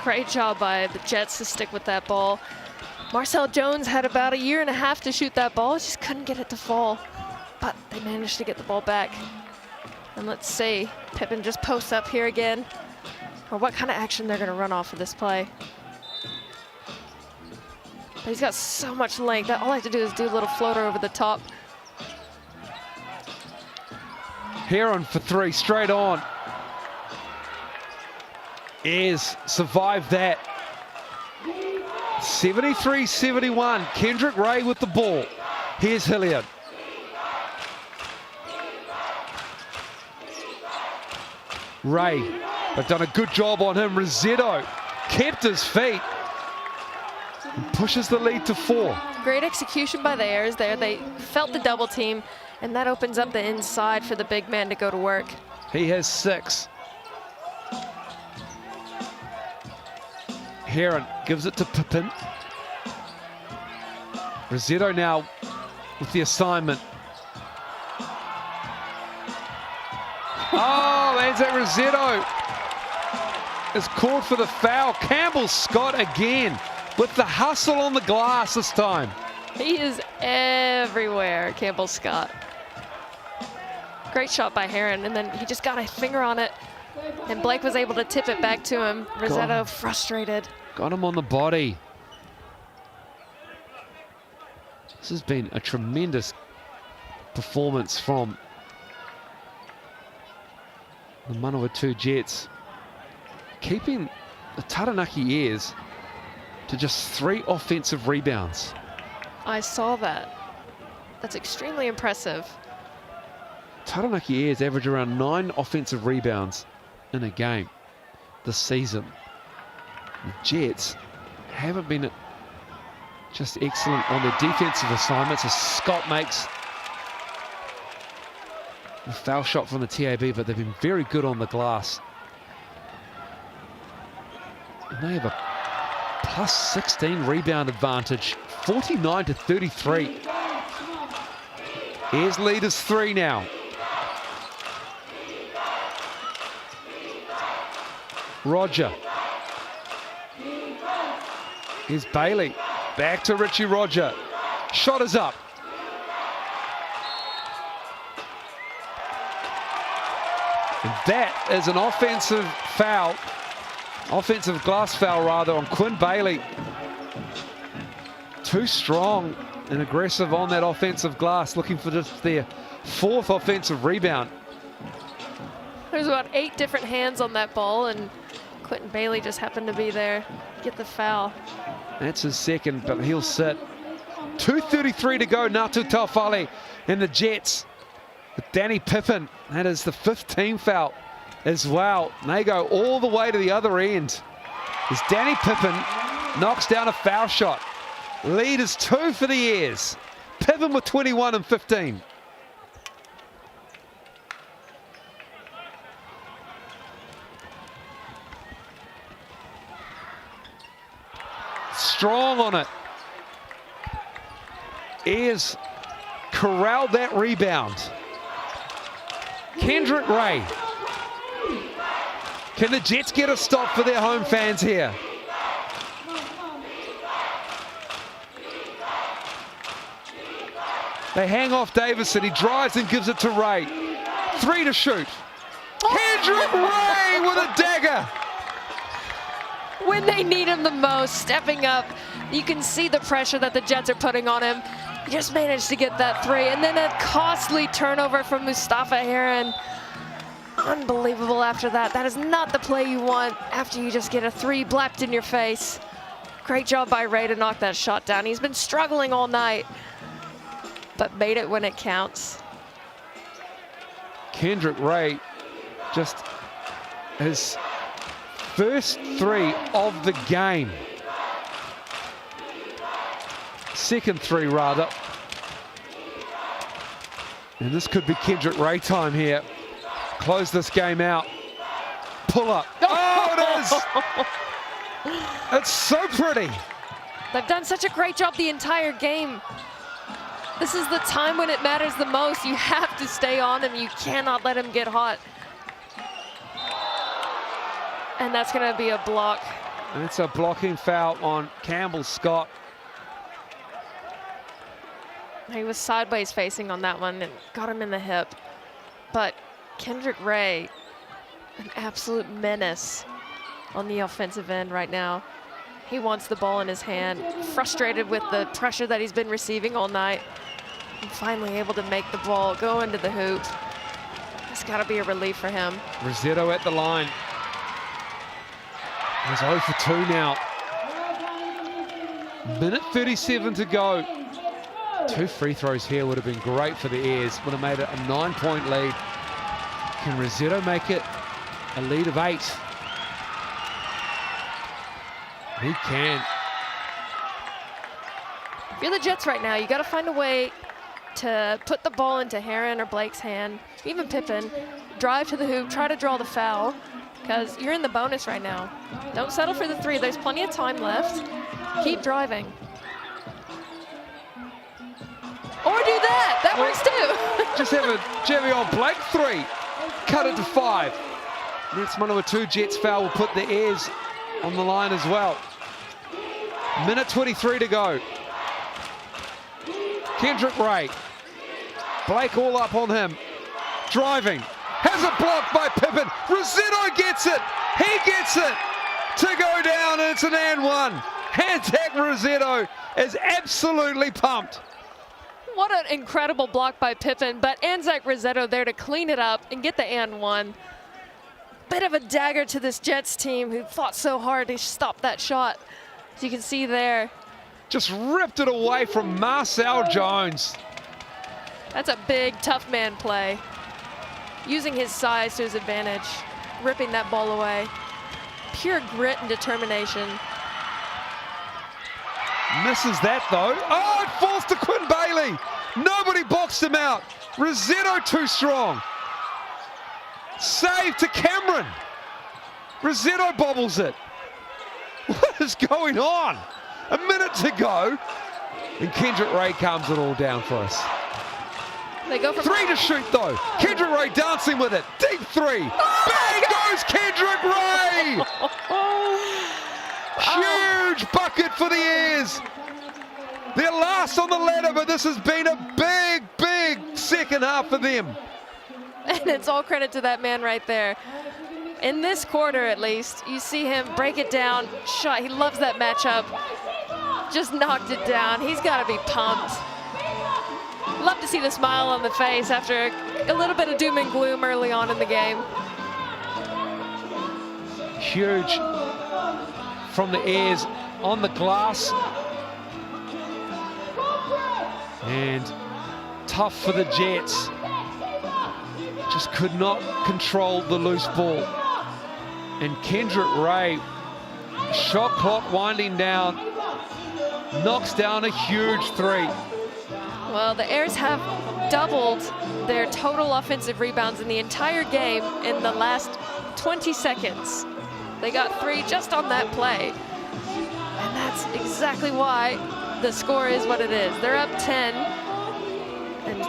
Great job by the Jets to stick with that ball. Marcel Jones had about 1.5 years to shoot that ball. Just couldn't get it to fall. But they managed to get the ball back. And let's see. Pippen just posts up here again. Or what kind of action they're going to run off of this play. But he's got so much length that all I have to do is do a little floater over the top.
Heron for 3, straight on. Ayres survived that. 73-71. Kendrick Ray with the ball. Here's Hilliard. Ray, they've done a good job on him. Rossetto kept his feet and pushes the lead to 4.
Great execution by the Airs there. They felt the double team, and that opens up the inside for the big man to go to work.
He has 6. Heron gives it to Pippen. Rossetto now with the assignment. Oh, Anzac Rossetto is called for the foul. Campbell Scott again with the hustle on the glass this time.
He is everywhere, Campbell Scott. Great shot by Heron, and then he just got a finger on it, and Blake was able to tip it back to him. Rossetto frustrated.
Got him on the body. This has been a tremendous performance from the Manawatu Jets, keeping the Taranaki Airs to just 3 offensive rebounds.
I saw that. That's extremely impressive.
Taranaki Airs average around 9 offensive rebounds in a game this season. The Jets haven't been just excellent on their defensive assignments as Scott makes the foul shot from the TAB, but they've been very good on the glass. And they have a plus 16 rebound advantage, 49-33. Airs lead is 3 now. Roger. Here's Bailey. Back to Richie Roger. Shot is up. And that is an offensive foul. Offensive glass foul, rather, on Quinn Bailey. Too strong and aggressive on that offensive glass, looking for just their 4th offensive rebound.
There's about 8 different hands on that ball, and Quentin Bailey just happened to be there to get the foul.
That's his 2nd, but he'll sit. 2:33 to go, Natu Taufale and the Jets. With Danny Pippin, that is the 5th team foul as well. And they go all the way to the other end as Danny Pippin knocks down a foul shot. Lead is 2 for the Airs. Pippin with 21 and 15. Strong on it. Airs corralled that rebound. Kendrick Ray. Can the Jets get a stop for their home fans here? They hang off Davison. He drives and gives it to Ray. 3 to shoot. Kendrick Ray with a dagger.
When they need him the most, stepping up. You can see the pressure that the Jets are putting on him. He just managed to get that 3. And then a costly turnover from Mustafa Heron. Unbelievable after that. That is not the play you want after you just get a 3 blapped in your face. Great job by Ray to knock that shot down. He's been struggling all night, but made it when it counts.
Kendrick Ray, just his first 3 of the game. 2nd 3 rather. And this could be Kendrick Ray time here. Close this game out. Pull up. Oh, it is! It's so pretty.
They've done such a great job the entire game. This is the time when it matters the most. You have to stay on him. You cannot let him get hot. And that's going to be a block.
And it's a blocking foul on Campbell Scott.
He was sideways facing on that one and got him in the hip. But Kendrick Ray, an absolute menace on the offensive end right now. He wants the ball in his hand, frustrated with the pressure that he's been receiving all night. And finally able to make the ball go into the hoop. It's got to be a relief for him.
Rossetto at the line. He's 0 for 2 now. Minute 37 to go. 2 free throws here would have been great for the Airs. Would have made it a 9-point lead. Can Rossetto make it a lead of 8? He can.
If you're the Jets right now, you got to find a way to put the ball into Heron or Blake's hand, even Pippin, drive to the hoop, try to draw the foul, because you're in the bonus right now. Don't settle for the 3. There's plenty of time left. Keep driving. Or do that. That works too.
Just have a Jimmy on Blake 3. Cut it to 5. Next Manawatu Jets foul will put the Airs on the line as well. Minute 23 to go. Kendrick Ray. Blake all up on him. Driving. Has a block by Pippin. Rossetto gets it. He gets it to go down, and it's an and 1. Hantak Rossetto is absolutely pumped.
What an incredible block by Pippen, but Anzac Rossetto there to clean it up and get the and one. Bit of a dagger to this Jets team who fought so hard to stop that shot. As you can see there.
Just ripped it away from Marcel Jones.
That's a big, tough man play. Using his size to his advantage, ripping that ball away. Pure grit and determination.
Misses that though. Oh, it falls to Quinn Bailey. Nobody boxed him out. Rossetto too strong. Save to Cameron. Rossetto bobbles it. What is going on? A minute to go. And Kendrick Ray calms it all down for us.
They go for
3 to shoot though. Kendrick Ray dancing with it. Deep 3. Bang goes Kendrick Ray. Huge bucket for the Airs. They're last on the ladder, but this has been a big, big second half for them.
And it's all credit to that man right there. In this quarter, at least, you see him break it down. Shot. He loves that matchup. Just knocked it down. He's got to be pumped. Love to see the smile on the face after a little bit of doom and gloom early on in the game.
Huge from the Airs on the glass. And tough for the Jets. Just could not control the loose ball. And Kendrick Ray, shot clock winding down, knocks down a huge 3.
Well, the Airs have doubled their total offensive rebounds in the entire game in the last 20 seconds. They got 3 just on that play. And that's exactly why the score is what it is. They're up 10. And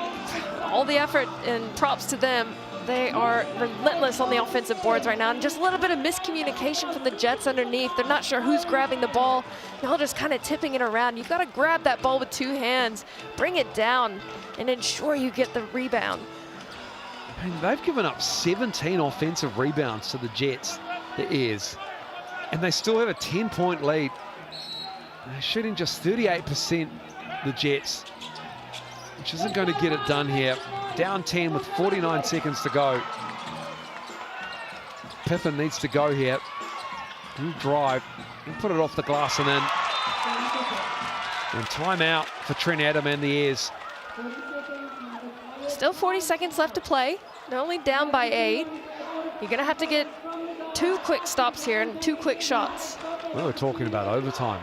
all the effort and props to them. They are relentless on the offensive boards right now. And just a little bit of miscommunication from the Jets underneath. They're not sure who's grabbing the ball. Y'all just kind of tipping it around. You've got to grab that ball with 2 hands, bring it down, and ensure you get the rebound.
And they've given up 17 offensive rebounds to the Jets, the Airs. And they still have a 10-point lead. They're shooting just 38%, the Jets, which isn't going to get it done here. Down 10 with 49 seconds to go. Pippen needs to go here. He'll drive. He'll put it off the glass and in. And timeout for Trent Adam and the Airs.
Still 40 seconds left to play. They're only down by 8. You're going to have to get 2 quick stops here and 2 quick shots.
We were talking about overtime.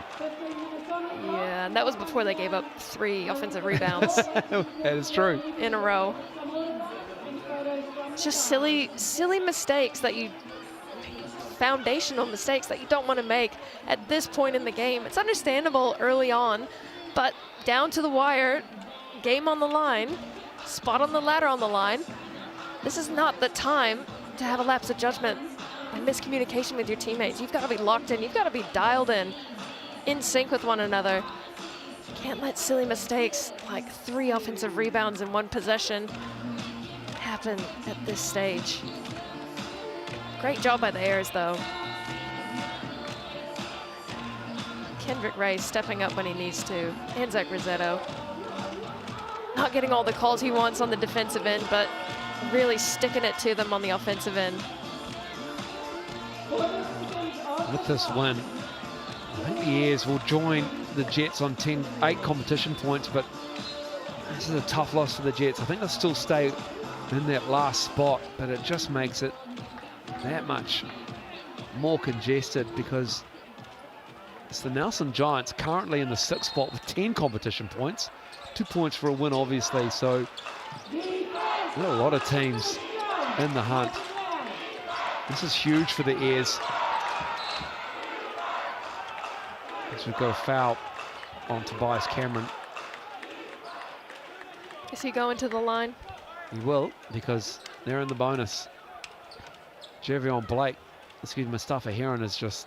Yeah, and that was before they gave up 3 offensive rebounds.
That is true.
In a row. It's just silly mistakes that foundational mistakes that you don't want to make at this point in the game. It's understandable early on, but down to the wire, game on the line, spot on the ladder on the line. This is not the time to have a lapse of judgment and miscommunication with your teammates. You've got to be locked in. You've got to be dialed in sync with one another. Can't let silly mistakes like 3 offensive rebounds in 1 possession happen at this stage. Great job by the Airs, though. Kendrick Ray stepping up when he needs to. Anzac Rossetto not getting all the calls he wants on the defensive end, but really sticking it to them on the offensive end.
With this win, I think the Airs will join the Jets on 8 competition points, but this is a tough loss for the Jets. I think they'll still stay in that last spot, but it just makes it that much more congested because it's the Nelson Giants currently in the 6th spot with 10 competition points. 2 points for a win, obviously, so there are a lot of teams in the hunt. This is huge for the Airs. As we've got a foul on Tobias Cameron.
Is he going to the line?
He will, because they're in the bonus. Mustafa Heron is just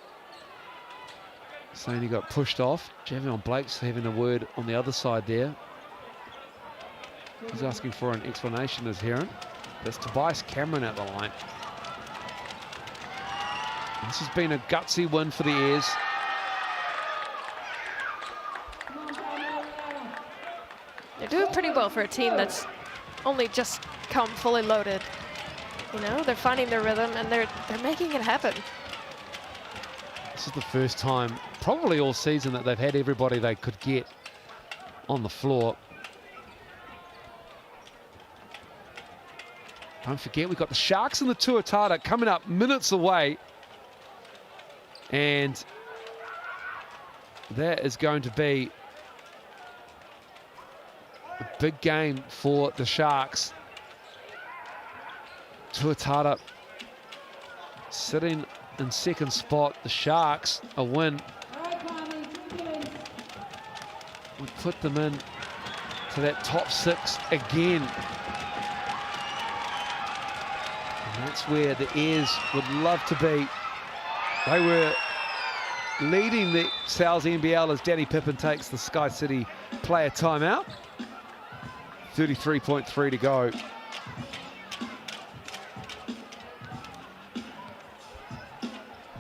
saying he got pushed off. Javion Blake's having a word on the other side there. He's asking for an explanation as Heron. There's Tobias Cameron at the line. This has been a gutsy win for the Airs.
They're doing pretty well for a team that's only just come fully loaded. You know, they're finding their rhythm and they're making it happen.
This is the first time, probably all season, that they've had everybody they could get on the floor. Don't forget, we've got the Sharks and the Tuatara coming up minutes away. And that is going to be a big game for the Sharks. Tuatara sitting in second spot. The Sharks, a win would put them in to that top 6 again. And that's where the Airs would love to be. They were leading the Sal's NBL as Danny Pippen takes the Sky City player timeout. 33.3 to go.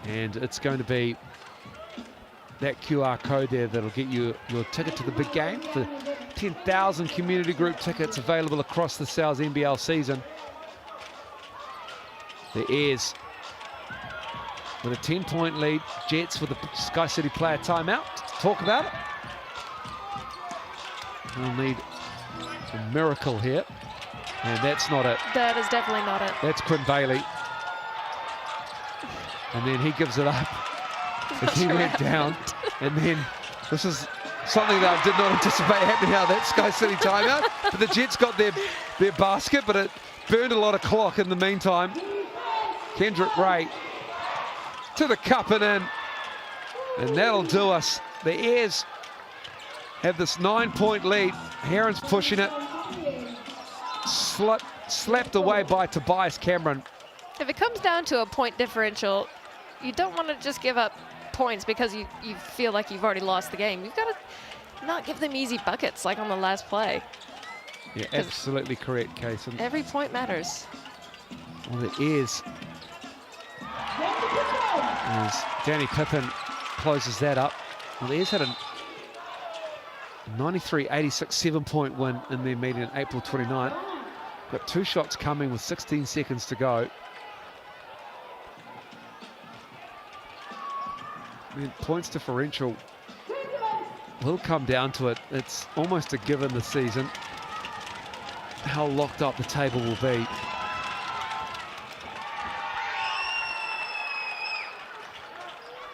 And it's going to be that QR code there that'll get you your ticket to the big game. The 10,000 community group tickets available across the Sal's NBL season. The Airs with a 10-point lead. Jets with the Sky City player timeout to talk about it. We'll need a miracle here. And that's not it.
That is definitely not it.
That's Quinn Bailey. And then he gives it up as he went down. And then this is something that I did not anticipate happening now, that Sky City timeout. But the Jets got their basket, but it burned a lot of clock in the meantime. Kendrick Ray to the cup and in. And that'll do us. The Airs have this 9-point lead. Heron's pushing it. Slapped away by Tobias Cameron.
If it comes down to a point differential, you don't want to just give up points because you feel like you've already lost the game. You've got to not give them easy buckets like on the last play.
Yeah, absolutely correct, Kaysen.
Every point matters.
Well, it is. As Danny Pippen closes that up. Well, the Airs had a 93-86 7-point win in their meeting on April 29th. Got 2 shots coming with 16 seconds to go. I mean, points differential will come down to it. It's almost a given this season how locked up the table will be.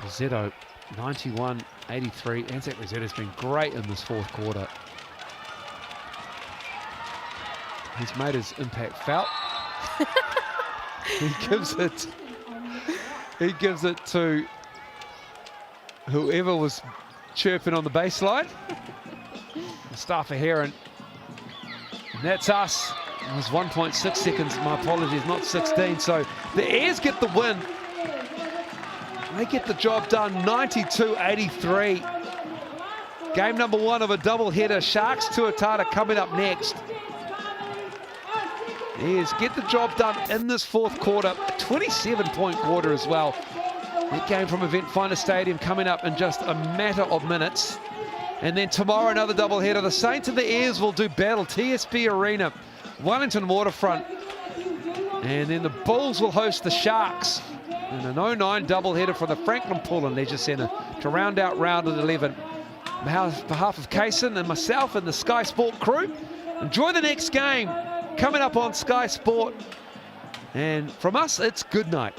Rosetto, 91-83. Anzac Rosetto's been great in this 4th quarter. He's made his impact felt. He gives it to whoever was chirping on the baseline. Mustafa Heron. And that's us. It was 1.6 seconds, my apologies, not 16. So the Airs get the win. They get the job done, 92-83. Game number 1 of a doubleheader. Sharks Tuatara coming up next. Airs get the job done in this 4th quarter. A 27-point quarter as well. That game from Event Finder Stadium coming up in just a matter of minutes. And then tomorrow, another doubleheader. The Saints and the Airs will do battle. TSB Arena, Wellington Waterfront. And then the Bulls will host the Sharks in an 09 doubleheader from the Franklin Pool and Leisure Centre to round out round at 11. On behalf of Kaysen and myself and the Sky Sport crew, enjoy the next game coming up on Sky Sport. And from us, it's good night.